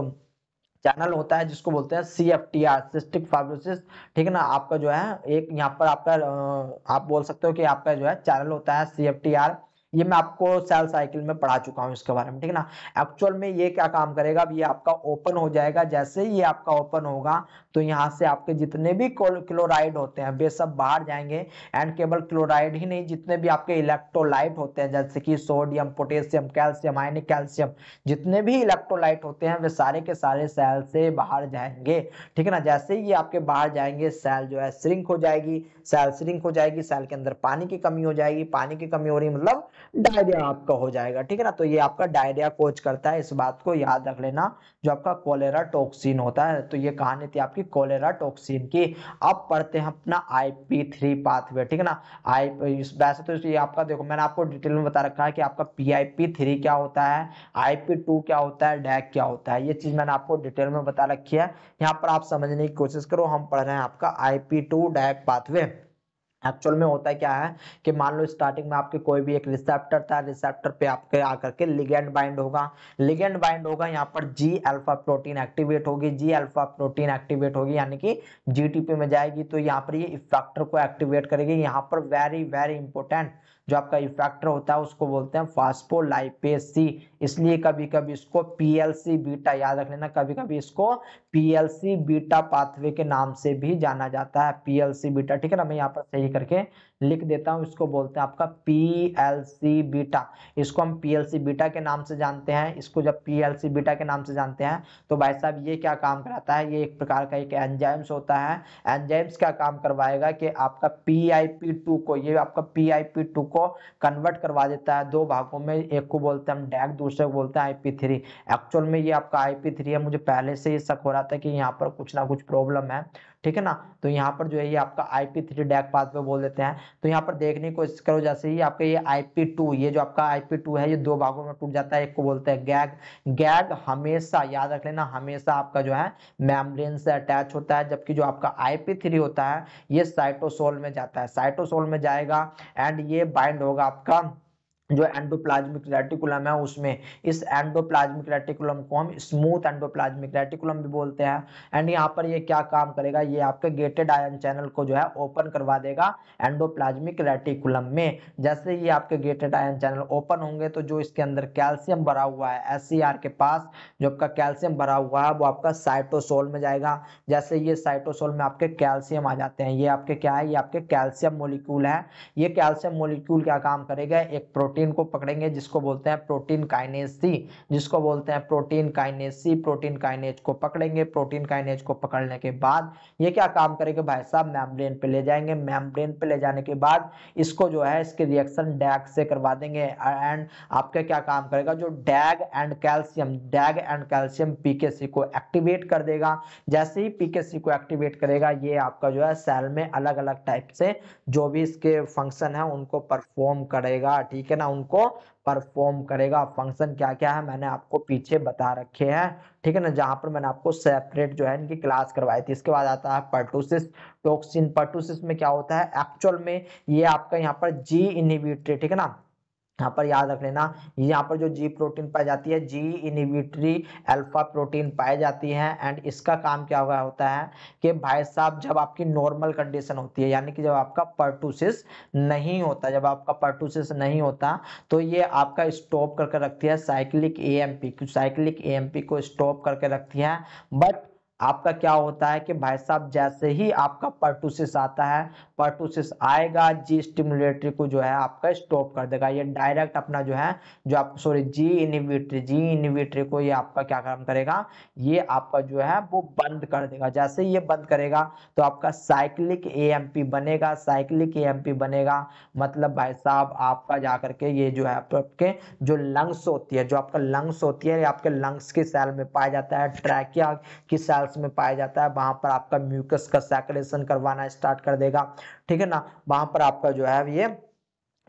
चैनल होता है जिसको बोलते हैं CFTR, सिस्टिक फाइब्रोसिस, ठीक है ना। आपका जो है एक यहाँ पर आपका आप बोल सकते हो कि आपका जो है चैनल होता है CFTR, ये मैं आपको सेल साइकिल में पढ़ा चुका हूँ इसके बारे में, ठीक है ना। एक्चुअल में ये क्या काम करेगा, अब ये आपका ओपन हो जाएगा, जैसे ही ये आपका ओपन होगा तो यहाँ से आपके जितने भी क्लोराइड होते हैं वे सब बाहर जाएंगे। एंड केवल क्लोराइड ही नहीं, जितने भी आपके इलेक्ट्रोलाइट होते हैं जैसे कि सोडियम, पोटेशियम, कैल्शियम, आयनिक कैल्शियम, जितने भी इलेक्ट्रोलाइट होते हैं वे सारे के सारे सेल से बाहर जाएंगे, ठीक है ना। जैसे ही ये आपके बाहर जाएंगे, सेल जो है श्रिंक हो जाएगी, सेल श्रिंक हो जाएगी, सेल के अंदर पानी की कमी हो जाएगी, पानी की कमी हो रही मतलब डायरिया आपका हो जाएगा, ठीक है ना। तो ये आपका डायरिया कोज करता है, इस बात को याद रख लेना, जो आपका कोलेरा टॉक्सिन होता है। तो ये कहानी थी आपकी कोलेरा टॉक्सिन की। अब पढ़ते हैं अपना IP3 पाथवे, ठीक है ना। वैसे तो ये आपका देखो मैंने आपको डिटेल में बता रखा है कि आपका PIP3 क्या होता है, IP2 क्या होता है, डैक क्या होता है, ये चीज मैंने आपको डिटेल में बता रखी है। यहाँ पर आप समझने की कोशिश करो, हम पढ़ रहे हैं आपका IP2 डैक पाथवे। एक्चुअल में होता है क्या है कि मान लो स्टार्टिंग में आपके कोई भी एक रिसेप्टर था, रिसेप्टर पे आपके आकर के लिगेंड बाइंड होगा, लिगेंड बाइंड होगा, यहाँ पर जी अल्फा प्रोटीन एक्टिवेट होगी, जी अल्फा प्रोटीन एक्टिवेट होगी यानी कि GTP में जाएगी, तो यहाँ पर ये इफेक्टर को एक्टिवेट करेगी। यहाँ पर वेरी वेरी इंपॉर्टेंट जो आपका इफेक्टर होता है उसको बोलते हैं फास्फोलाइपेज सी, इसलिए कभी कभी इसको पीएलसी बीटा, याद रख लेना, कभी कभी इसको पीएलसी बीटा पाथवे के नाम से भी जाना जाता है, पीएलसी बीटा, ठीक है ना। मैं यहाँ पर सही करके लिख देता हूँ, इसको बोलते हैं आपका पीएलसी बीटा, इसको हम पीएलसी बीटा के नाम से जानते हैं। इसको जब पीएलसी बीटा के नाम से जानते हैं तो भाई साहब ये क्या काम कराता है, ये एक प्रकार का एक एंजाइम्स होता है। एंजाइम्स क्या काम करवाएगा कि आपका PIP2 को, ये आपका PIP2 को कन्वर्ट करवा देता है दो भागों में, एक को बोलते हैं हम डैग, दूसरे को बोलते हैं IP3। एक्चुअल में ये आपका IP3 है, मुझे पहले से ही शक हो रहा था कि यहाँ पर कुछ ना कुछ प्रॉब्लम है, ठीक है ना। तो यहाँ पर जो है ये आपका IP3 डैग पाथवे बोल देते हैं। तो यहाँ पर देखने की कोशिश करो, जैसे ही आपका ये IP2, ये जो आपका IP2 है ये दो भागों में टूट जाता है, एक को बोलते हैं गैग। गैग हमेशा याद रख लेना, हमेशा आपका जो है मेम्ब्रेन से अटैच होता है, जबकि जो आपका IP3 होता है ये साइटोसोल में जाता है, साइटोसोल में जाएगा एंड ये बाइंड होगा आपका जो एंडोप्लाज्मिक रेटिकुलम है उसमें। इस एंडोप्लाज्मिक रेटिकुलम को हम स्मूथ एंडोप्लाज्मिक रेटिकुलम भी बोलते हैं। एंड यहाँ पर ये क्या काम करेगा, ये आपके गेटेड आयन चैनल को जो है ओपन करवा देगा एंडोप्लाज्मिक रेटिकुलम में। जैसे ही आपके गेटेड आयन चैनल ओपन होंगे तो जो इसके अंदर कैल्शियम भरा हुआ है, SCR के पास जो आपका कैल्शियम भरा हुआ है वो आपका साइटोसोल में जाएगा। जैसे ये साइटोसोल में आपके कैल्शियम आ जाते हैं, ये आपके क्या है, ये आपके कैल्शियम मोलिक्यूल है। ये कैल्शियम मोलिक्यूल क्या काम करेगा, एक प्रोटीन को पकड़ेंगे जिसको बोलते हैं प्रोटीन काइनेज सी, जिसको बोलते हैं protein kinase C. Protein kinase को पकड़ेंगे, प्रोटीन काइनेज को पकड़ने के बाद ये क्या काम करेगा भाई साहब, मेम्ब्रेन पे ले जाएंगे। मेम्ब्रेन पे ले जाने के बाद इसको जो है इसके रिएक्शन डैग से करवा देंगे एंड आपका क्या काम करेगा, जो डैग एंड कैल्शियम पीकेसी को एक्टिवेट कर देगा। जैसे ही पीकेसी को एक्टिवेट करेगा ये आपका जो है सेल में अलग अलग टाइप से जो भी इसके फंक्शन है उनको परफॉर्म करेगा, ठीक है ना, उनको परफॉर्म करेगा। फंक्शन क्या क्या है मैंने आपको पीछे बता रखे हैं, ठीक है ना, जहां पर मैंने आपको सेपरेट जो है इनकी क्लास करवाई थी। इसके बाद आता है पर्टुसिस टॉक्सिन। पर्टुसिस में क्या होता है, एक्चुअल में ये आपका यहाँ पर जी इनहिबिटरी, ठीक है ना, यहाँ पर याद रख लेना, यहाँ पर जो जी प्रोटीन पाई जाती है, जी इनहिबिटरी अल्फा प्रोटीन पाई जाती है। एंड इसका काम क्या हुआ होता है कि भाई साहब जब आपकी नॉर्मल कंडीशन होती है, यानी कि जब आपका पर्टुसिस नहीं होता, जब आपका पर्टुसिस नहीं होता तो ये आपका स्टॉप करके रखती है साइक्लिक एएमपी, साइक्लिक एएमपी को स्टॉप करके रखती है। बट आपका क्या होता है कि भाई साहब जैसे ही आपका पर्टुसिस आता है, पर्टुसिस आएगा जी स्टिमुलेटरी को जो है आपका स्टॉप कर देगा, ये डायरेक्ट अपना जो है जो आप सॉरी जी इनहिबिटरी को ये आपका क्या काम करेगा, ये आपका जो है वो बंद कर देगा। जैसे ही ये बंद करेगा तो आपका साइक्लिक एएमपी बनेगा, साइक्लिक एएमपी बनेगा मतलब भाई साहब आपका जा करके ये जो है आपके जो लंग्स होती है, जो आपका लंग्स होती है, आपके लंग्स के सेल में पाया जाता है, ट्रैकिया की सेल्स में पाया जाता है, वहां पर आपका म्यूकस का सैक्रेशन करवाना स्टार्ट कर देगा, ठीक है ना। वहां पर आपका जो है ये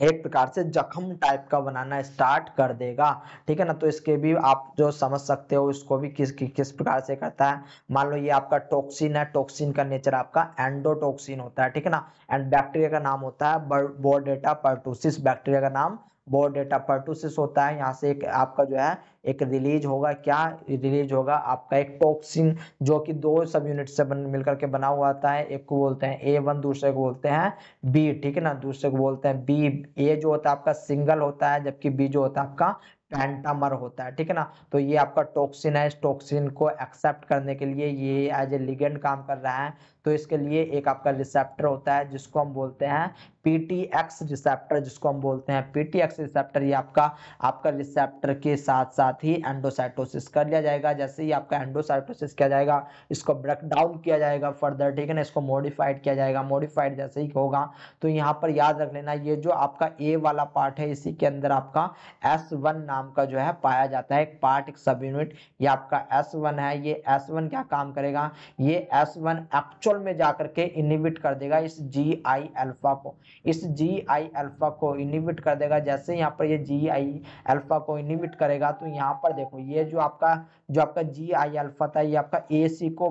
एक प्रकार से जख्म टाइप का बनाना स्टार्ट कर देगा, ठीक है ना। तो इसके भी आप जो समझ सकते हो इसको भी किस प्रकार से करता है। मान लो ये आपका टॉक्सिन है, टॉक्सिन का नेचर आपका एंडोटॉक्सिन होता है, ठीक है ना। एंड बैक्टीरिया का नाम होता है बोर्डेटा पर्टुसिस, बैक्टीरिया का नाम बोर्डेटा पर्टुसिस होता है। यहाँ से एक आपका जो है एक रिलीज होगा, क्या रिलीज होगा आपका एक टॉक्सिन जो कि दो सब यूनिट से मिलकर के बना हुआ आता है, एक को बोलते हैं A1, दूसरे को बोलते हैं B, ठीक है ना, दूसरे को बोलते हैं B। A जो होता है आपका सिंगल होता है जबकि B जो होता है आपका पेंटामर होता है, ठीक है ना। तो ये आपका टॉक्सिन है, इस टॉक्सिन को एक्सेप्ट करने के लिए ये एज ए लिगेंड काम कर रहा है। तो इसके लिए एक आपका रिसेप्टर होता है जिसको हम बोलते हैं PTX रिसेप्टर, जिसको हम बोलते हैं PTX रिसेप्टर। ये आपका रिसेप्टर के साथ साथ ही एंडोसाइटोसिस कर लिया जाएगा। जैसे ही आपका एंडोसाइटोसिस किया जाएगा इसको ब्रेक डाउन किया जाएगा फर्दर, ठीक है ना, इसको मॉडिफाइड किया जाएगा। मॉडिफाइड जैसे ही होगा तो यहाँ पर याद रख लेना ये जो आपका A वाला पार्ट है इसी के अंदर आपका S1 नाम का जो है पाया जाता है एक पार्ट, एक सब यूनिट, ये आपका S1 है। ये S1 क्या काम करेगा, ये S1 एक्चुअल में जाकर के इनहिबिट कर देगा इस GI अल्फा को, इस GI अल्फा को इनहिबिट कर देगा। जैसे यहाँ पर ये GI अल्फा को इनहिबिट करेगा तो यहाँ पर देखो ये जो आपका GI अल्फा था ये आपका AC को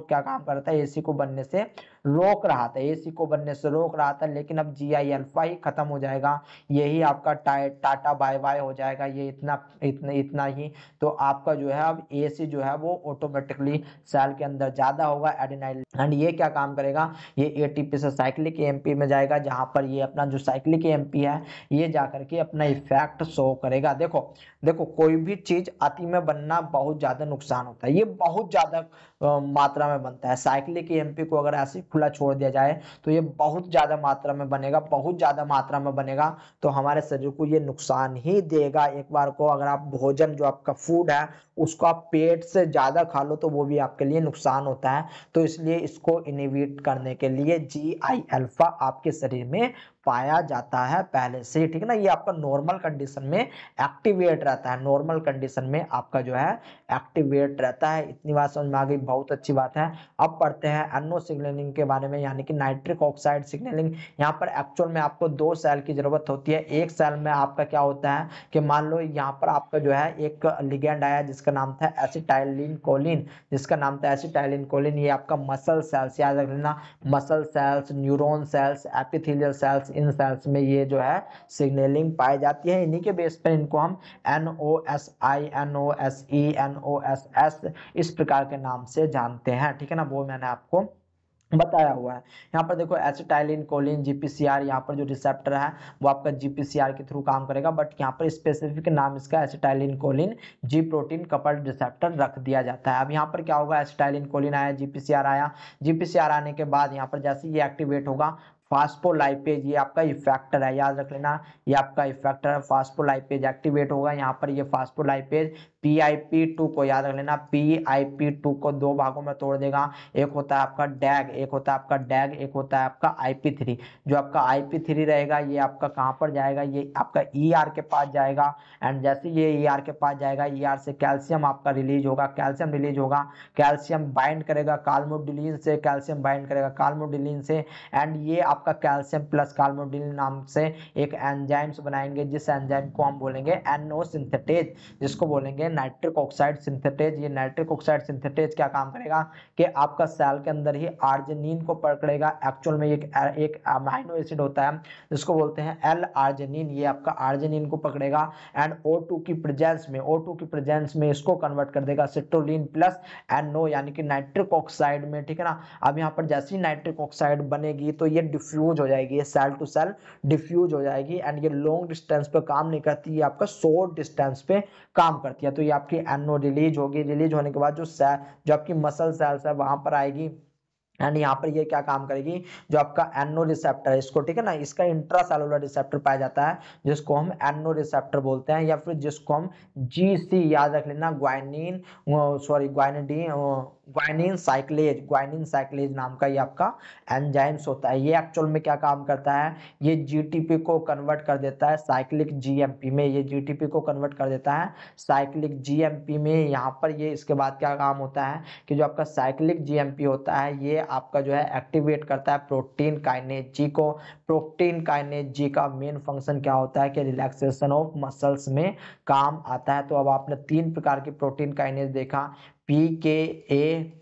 क्या काम करता है, AC को बनने से रोक रहा था, AC को बनने से रोक रहा था। लेकिन अब GI अल्फा ही खत्म हो जाएगा, यही आपका टाटा बाय बाय हो जाएगा, ये इतना ही। तो आपका जो है अब AC जो है वो ऑटोमेटिकली सेल के अंदर ज्यादा होगा, एडेनाइड एंड ये क्या काम करेगा, ये एटीपी से साइक्लिक एएमपी में जाएगा, जहां पर ये अपना जो साइक्लिक एएमपी है ये जाकर के अपना इफेक्ट शो करेगा। देखो देखो कोई भी चीज अति में बनना बहुत ज्यादा नुकसान होता है, ये बहुत ज्यादा मात्रा में बनता है। साइक्लिक एएमपी को अगर ऐसे खुला छोड़ दिया जाए तो ये बहुत ज्यादा मात्रा में बनेगा, बहुत ज्यादा मात्रा में बनेगा, तो हमारे शरीर को ये नुकसान ही देगा। एक बार को अगर आप भोजन जो आपका फूड है उसको आप पेट से ज्यादा खा लो तो वो भी आपके लिए नुकसान होता है। तो इसलिए इसको इनहिबिट करने के लिए GI अल्फा आपके शरीर में पाया जाता है पहले से, ठीक है ना। ये आपका नॉर्मल कंडीशन में एक्टिवेट रहता है, नॉर्मल कंडीशन में आपका जो है एक्टिवेट रहता है। इतनी बात समझ में आ गई, बहुत अच्छी बात है। अब पढ़ते हैं एनओ सिग्नलिंग के बारे में, यानी कि नाइट्रिक ऑक्साइड सिग्नलिंग। यहाँ पर एक्चुअल में आपको 2 सेल की जरूरत होती है। एक सेल में आपका क्या होता है कि मान लो यहाँ पर आपका जो है एक लिगेंड आया जिसका नाम था एसिटाइलिन कोलिन, जिसका नाम था एसिटाइलिन कोलिन। ये आपका मसल सेल्स, याद रख लेना, muscle cells, neuron cells, epithelial cells, इन सेल्स में ये जो है सिग्नलिंग पाई जाती है। इन्हीं के बेस पर इनको हम NOSI, NOSE, NOSS इस प्रकार के नाम से जानते हैं, ठीक है ना, वो मैंने आपको बताया हुआ है। यहाँ पर देखो एसिटाइलिन कोलिन GPCR, यहाँ पर जो रिसेप्टर है वो आपका GPCR के थ्रू काम करेगा, बट यहाँ पर स्पेसिफिक नाम इसका acetylcholine G protein coupled receptor रख दिया जाता है। अब यहाँ पर क्या होगा, एसिटाइलिन कोलिन आया, GPCR आया, GPCR आने के बाद यहाँ पर जैसे ये एक्टिवेट होगा फास्फोलाइपेज, ये आपका इफेक्टर है, याद रख लेना, ये आपका इफेक्टर है। फास्फोलाइपेज एक्टिवेट होगा, यहाँ पर ये फास्फोलाइपेज PIP2 को, याद रख लेना, PIP2 को 2 भागों में तोड़ देगा। एक होता है आपका डैग, एक होता है आपका डैग, एक होता है आपका IP3। जो आपका IP3 रहेगा ये आपका कहाँ पर जाएगा, ये आपका ER के पास जाएगा। एंड जैसे ये ER के पास जाएगा, ER से कैल्शियम आपका रिलीज होगा, कैल्शियम रिलीज होगा, कैल्शियम बाइंड करेगा काल्मोडिलिन से, कैल्शियम बाइंड करेगा काल्मोडिलिन से। एंड ये आपका कैल्शियम प्लस काल्मोडिलिन नाम से एक एंजाइम्स बनाएंगे, जिस एंजाइम को हम बोलेंगे NO सिंथेटेज, जिसको बोलेंगे नाइट्रिक ऑक्साइड सिंथेटेज। ये नाइट्रिक ऑक्साइड सिंथेटेज क्या काम करेगा कि आपका सेल के अंदर ही आर्जिनिन को पकड़ेगा। एक्चुअल में एक अमाइनो एसिड होता है जिसको बोलते हैं L-आर्जिनिन, ये आपका आर्जिनिन को पकड़ेगा एंड O2 की प्रेजेंस में इसको कन्वर्ट कर देगा सिट्रोलिन प्लस NO, यानी कि नाइट्रिक ऑक्साइड में, ठीक है ना। अब यहाँ पर जैसी नाइट्रिक ऑक्साइड बनेगी तो ये डिफ्यूज हो जाएगी, ये सेल टू सेल डिफ्यूज हो जाएगी। एंड ये लॉन्ग डिस्टेंस पे काम नहीं करती, ये आपका शॉर्ट डिस्टेंस पे काम करती है। तो ये आपकी NO रिलीज होगी, रिलीज होने के बाद जो आपकी मसल सेल्स है वहां पर आएगी। एंड यहाँ पर ये क्या काम करेगी, जो आपका NO रिसेप्टर है इसको, ठीक है ना, इसका इंट्रासेलुलर रिसेप्टर पाया जाता है जिसको हम NO रिसेप्टर बोलते हैं, या फिर जिसको हम GC, याद रख लेना, ग्वाइनिन साइक्लेज नाम का ये आपका एंजाइम्स होता है। ये एक्चुअल में क्या काम करता है, ये GTP को कन्वर्ट कर देता है साइक्लिक GMP में, ये GTP को कन्वर्ट कर देता है साइक्लिक GMP में। यहाँ पर ये इसके बाद क्या काम होता है कि जो आपका साइक्लिक GMP होता है ये आपका जो है एक्टिवेट करता है प्रोटीन काइनेज जी को। प्रोटीन काइनेज जी का मेन फंक्शन क्या होता है कि रिलैक्सेशन ऑफ मसल्स में काम आता है। तो अब आपने 3 प्रकार की प्रोटीन काइनेज देखा, पीके ए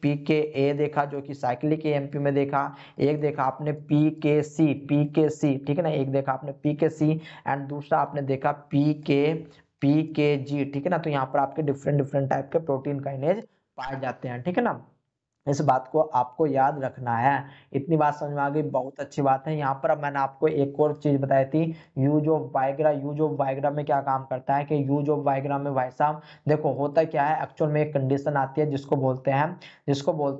देखा जो कि साइक्लिक एएमपी में देखा, एक देखा आपने पीकेसी, ठीक है ना, एक देखा आपने पीकेसी एंड दूसरा आपने देखा पीकेजी, ठीक है ना। तो यहाँ पर आपके डिफरेंट टाइप के प्रोटीन काइनेज पाए जाते हैं, ठीक है ना। इस बात को आपको याद रखना है। इतनी बात समझ में आ गई, बहुत अच्छी बात है। यहाँ पर अब मैंने आपको एक और चीज बताई थी, use of Viagra. Use of Viagra में क्या काम करता है कि यूज ऑफ वाइग्रा में भाई साहब देखो होता क्या है, एक्चुअल में एक कंडीशन आती है जिसको बोलते हैं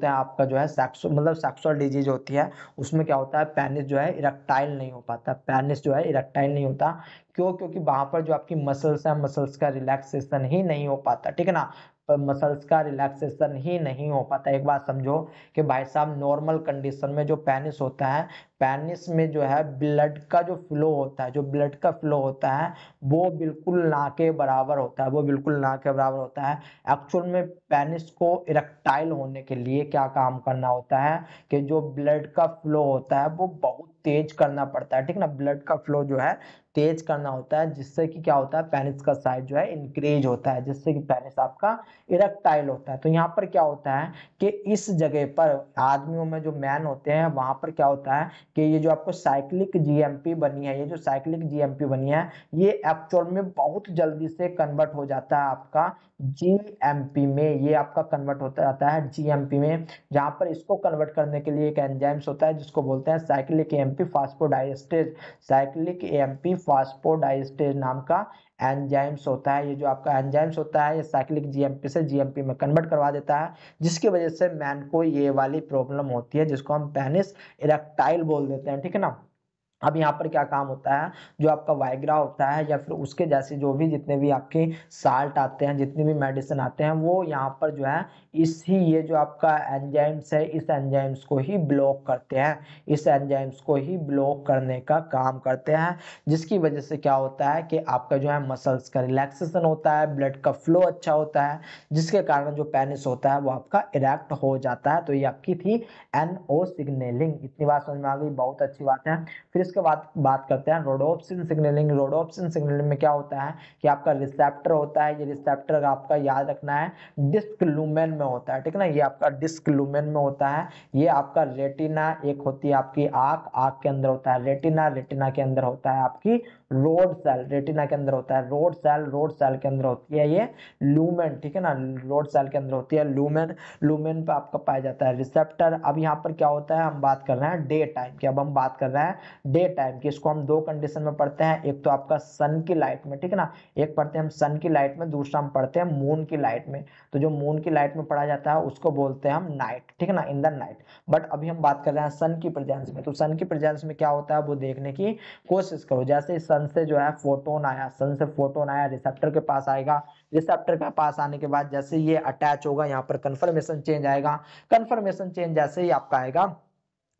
आपका जो है सेक्सुअल डिजीज होती है। उसमें क्या होता है, पेनिस जो है इरेक्टाइल नहीं हो पाता, पेनिस जो है इरेक्टाइल नहीं होता। क्यों? क्योंकि वहां पर जो आपकी मसल्स है, मसल्स का रिलैक्सेशन ही नहीं हो पाता, ठीक है ना, मसल्स का रिलैक्सेशन ही नहीं हो पाता। एक बात समझो कि भाई साहब नॉर्मल कंडीशन में जो पेनिस होता है, पेनिस में जो है ब्लड का जो फ्लो होता है वो बिल्कुल ना के बराबर होता है, एक्चुअल में पेनिस को इरेक्टाइल होने के लिए क्या काम करना होता है कि जो ब्लड का फ्लो होता है वो बहुत तेज करना पड़ता है, ठीक ना। ब्लड का फ्लो जो है तेज करना होता है, जिससे कि क्या होता है पेनिस का साइज जो है इंक्रीज होता है, जिससे कि पेनिस आपका इरेक्टाइल होता है। तो यहाँ पर क्या होता है कि इस जगह पर आदमियों में जो मैन होते हैं वहां पर क्या होता है कि ये जो आपको साइक्लिक जीएमपी बनी है, ये जो साइक्लिक जीएमपी बनी है ये एक्चुअल में बहुत जल्दी से कन्वर्ट हो जाता है आपका जीएमपी में। ये आपका कन्वर्ट होता जाता है जीएमपी में, जहां पर इसको कन्वर्ट करने के लिए एक एंजाइम्स होता है जिसको बोलते हैं साइक्लिक एएमपी फास्फोडाइएस्टेज। साइक्लिक एएमपी फास्फोडाइएस्टेज नाम का एंजाइम्स होता है। ये जो आपका एंजाइम्स होता है ये साइक्लिक जीएमपी से जीएमपी में कन्वर्ट करवा देता है, जिसकी वजह से मैन को ये वाली प्रॉब्लम होती है जिसको हम पेनिस इरेक्टाइल बोल देते हैं, ठीक है ना। अब यहाँ पर क्या काम होता है, जो आपका वाइग्रा होता है या फिर उसके जैसे जो भी जितने भी आपके साल्ट आते हैं, जितने भी मेडिसिन आते हैं, वो यहाँ पर जो है ये जो आपका एंजाइम्स है इस एंजाइम्स को ही ब्लॉक करते हैं, इस एंजाइम्स को ही ब्लॉक करने का काम करते हैं, जिसकी वजह से क्या होता है कि आपका जो है मसल्स का रिलैक्सेशन होता है, ब्लड का फ्लो अच्छा होता है, जिसके कारण जो पेनिस होता है वो आपका इरेक्ट हो जाता है। तो ये आपकी थी एनओ सिग्नलिंग। इतनी बात समझ में आ गई, बहुत अच्छी बात है। फिर इसके बाद बात करते हैं रोडोप्सिन सिग्नलिंग। रोडोप्सिन सिग्नलिंग में क्या होता है कि आपका रिसेप्टर होता है, ये रिसेप्टर आपका याद रखना है डिस्क लूमेन में होता है, ठीक है ना, ये आपका डिस्क लूमेन में होता है। ये आपका रेटिना, एक होती है आपकी आंख, आंख के अंदर होता है रेटिना, रेटिना के अंदर होता है आपकी रोड सेल, रेटिना के अंदर होता है रोड सेल, रोड सेल के अंदर होती है ये लूमेन, ठीक है ना, रोड सेल के अंदर होती है लूमेन, लूमेन पे आपका पाया जाता है रिसेप्टर। अब यहाँ पर क्या होता है, हम बात कर रहे हैं डे टाइम की, अब हम बात कर रहे हैं डे टाइम की। इसको हम दो कंडीशन में पढ़ते हैं, एक तो आपका सन की लाइट में, ठीक है ना, एक पढ़ते हैं हम सन की लाइट में, दूसरा हम पढ़ते हैं मून की लाइट में। तो जो मून की लाइट में पढ़ा जाता है उसको बोलते हैं हम नाइट, ठीक है ना, इन द नाइट। बट अभी हम बात कर रहे हैं सन की प्रेजेंस में। तो सन की प्रेजेंस में क्या होता है वो देखने की कोशिश करो। जैसे सन से जो है फोटोन आया, सन से फोटोन आया, रिसेप्टर के पास आएगा, रिसेप्टर के पास आने के बाद जैसे ये अटैच होगा, यहाँ पर कंफर्मेशन चेंज आएगा, कंफर्मेशन चेंज जैसे ही आपका आएगा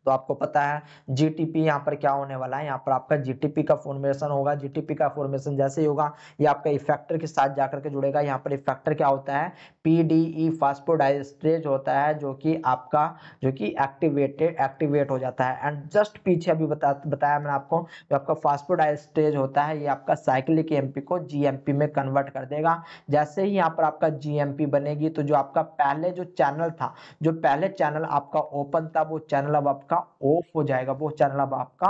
तो आपको पता है जीटीपी यहाँ पर क्या होने वाला है, यहाँ पर आपका जीटीपी का फॉर्मेशन होगा। जीटीपी का फॉर्मेशन जैसे ही होगा ये आपका इफेक्टर के साथ जाकर के जुड़ेगा। यहाँ पर इफेक्टर क्या होता है, पीडीई फास्फोडाइएस्टेज होता है, जो कि आपका एक्टिवेट हो जाता है। एंड जस्ट पीछे अभी बताया मैंने आपको, जो आपका फास्फोडाइएस्टेज होता है ये आपका साइक्लिक एएमपी को जीएमपी में कन्वर्ट कर देगा। जैसे ही यहाँ पर आपका जीएमपी बनेगी तो जो आपका पहले जो चैनल था, जो पहले चैनल आपका ओपन था, वो चैनल अब आपका ऑफ हो जाएगा, वो चैनल अब आपका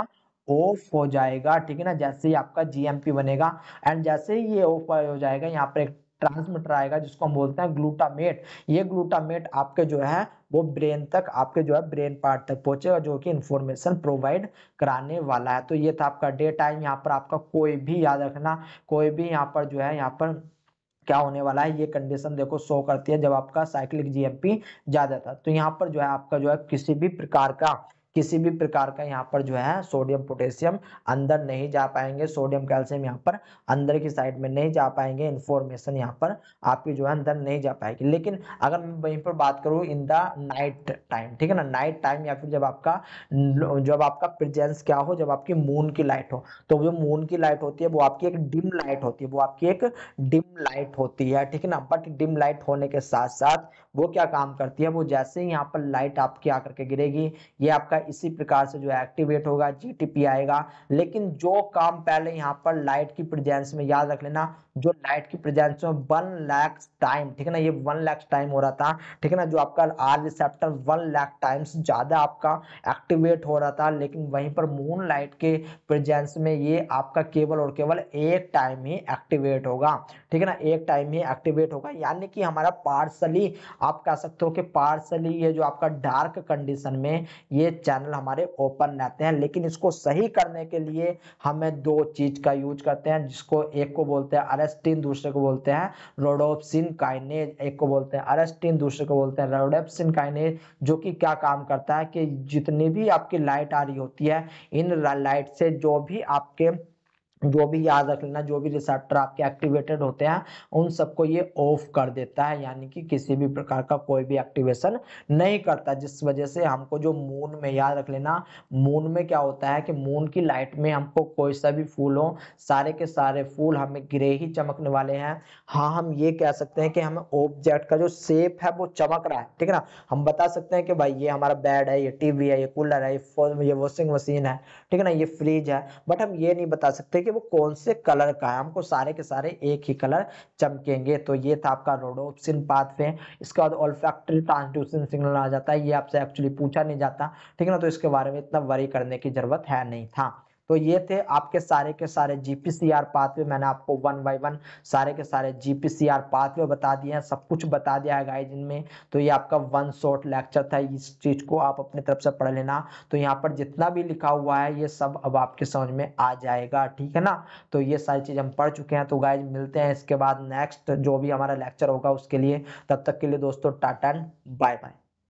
ऑफ हो जाएगा, ठीक है ना, जैसे ही आपका जीएमपी बनेगा। एंड जैसे ही ये ऑफ हो जाएगा यहाँ पर एक ट्रांसमीटर आएगा जिसको हम बोलते हैं ग्लूटामेट। ये ग्लूटामेट आपके जो है वो ब्रेन तक, आपके जो है ब्रेन पार्ट तक पहुंचेगा, जो कि इंफॉर्मेशन प्रोवाइड कराने वाला है। तो ये था आपका डे टाइम। यहाँ पर आपका कोई भी याद रखना, कोई भी यहाँ पर जो है यहाँ पर क्या होने वाला है, ये कंडीशन देखो शो करती है जब आपका साइक्लिक जीएमपी ज्यादा था। तो यहाँ पर जो है आपका जो है किसी भी प्रकार का यहाँ पर जो है सोडियम पोटेशियम अंदर नहीं जा पाएंगे, सोडियम कैल्शियम यहाँ पर अंदर की साइड में नहीं जा पाएंगे, इंफॉर्मेशन यहाँ पर आपकी जो है अंदर नहीं जा पाएगी। लेकिन अगर मैं वहीं पर बात करूँ इन द नाइट टाइम, ठीक है ना, नाइट टाइम या फिर जब आपका प्रेजेंस क्या हो, जब आपकी मून की लाइट हो, तो जो मून की लाइट होती है वो आपकी एक डिम लाइट होती है, वो आपकी एक डिम लाइट होती है, ठीक है ना। बट डिम लाइट होने के साथ साथ वो क्या काम करती है, वो जैसे ही यहाँ पर लाइट आपकी आकर के गिरेगी ये आपका इसी प्रकार से जो एक्टिवेट होगा, जीटीपी आएगा। लेकिन जो काम पहले यहाँ पर लाइट की प्रेजेंस में, याद रख लेना, जो लाइट की प्रेजेंस में 1 लाख टाइम, ठीक है ना, ये 1 लाख टाइम हो रहा था, ठीक है ना, जो आपका आर रिसेप्टर 1 लाख टाइम्स ज्यादा आपका एक्टिवेट हो रहा था। लेकिन वहीं पर मून लाइट के प्रेजेंस में ये आपका केवल और केवल एक टाइम ही एक्टिवेट होगा, ठीक है ना, एक टाइम ही एक्टिवेट होगा। यानी कि हमारा पार्सली, आप कह सकते हो कि पार्सली ये जो आपका डार्क कंडीशन में ये चैनल हमारे ओपन रहते हैं। लेकिन इसको सही करने के लिए हमें दो चीज का यूज करते हैं, जिसको एक को बोलते हैं अरेस्टिन, दूसरे को बोलते हैं रोडोप्सिन काइनेज। एक को बोलते हैं अरेस्टिन, दूसरे को बोलते हैं रोडोप्सिन काइनेज, जो कि क्या काम करता है कि जितनी भी आपकी लाइट आ रही होती है, इन लाइट से जो भी याद रख लेना, जो भी रिसेप्टर आपके एक्टिवेटेड होते हैं उन सबको ये ऑफ कर देता है, यानी कि किसी भी प्रकार का कोई भी एक्टिवेशन नहीं करता। जिस वजह से हमको जो मून में, याद रख लेना, मून में क्या होता है कि मून की लाइट में हमको कोई सा भी फूल हो, सारे के सारे फूल हमें ग्रे ही चमकने वाले हैं। हाँ, हम ये कह सकते हैं कि हमें ऑब्जेक्ट का जो शेप है वो चमक रहा है, ठीक है ना। हम बता सकते हैं कि भाई ये हमारा बेड है, ये टीवी है, ये कूलर है, ये वॉशिंग मशीन है, ठीक है ना, ये फ्रिज है। बट हम ये नहीं बता सकते कि कि वो कौन से कलर का है, हमको सारे के सारे एक ही कलर चमकेंगे। तो ये था आपका रोडोप्सिन पाथवे। इसके बाद ओल्फैक्टरी ट्रांसड्यूसर सिग्नल आ जाता है, ये आपसे एक्चुअली पूछा नहीं जाता, ठीक है ना, तो इसके बारे में इतना वरी करने की जरूरत है नहीं था। तो ये थे आपके सारे के सारे जीपीसीआर पाथवे, मैंने आपको वन बाय वन सारे के सारे जीपीसीआर पाथवे बता दिए हैं, सब कुछ बता दिया है गाइज इनमें। तो ये आपका वन शॉट लेक्चर था, इस चीज को आप अपनी तरफ से पढ़ लेना। तो यहाँ पर जितना भी लिखा हुआ है ये सब अब आपके समझ में आ जाएगा, ठीक है ना। तो ये सारी चीज हम पढ़ चुके हैं। तो गाइज मिलते हैं इसके बाद नेक्स्ट जो भी हमारा लेक्चर होगा उसके लिए, तब तक के लिए दोस्तों टाटा एंड बाय बाय।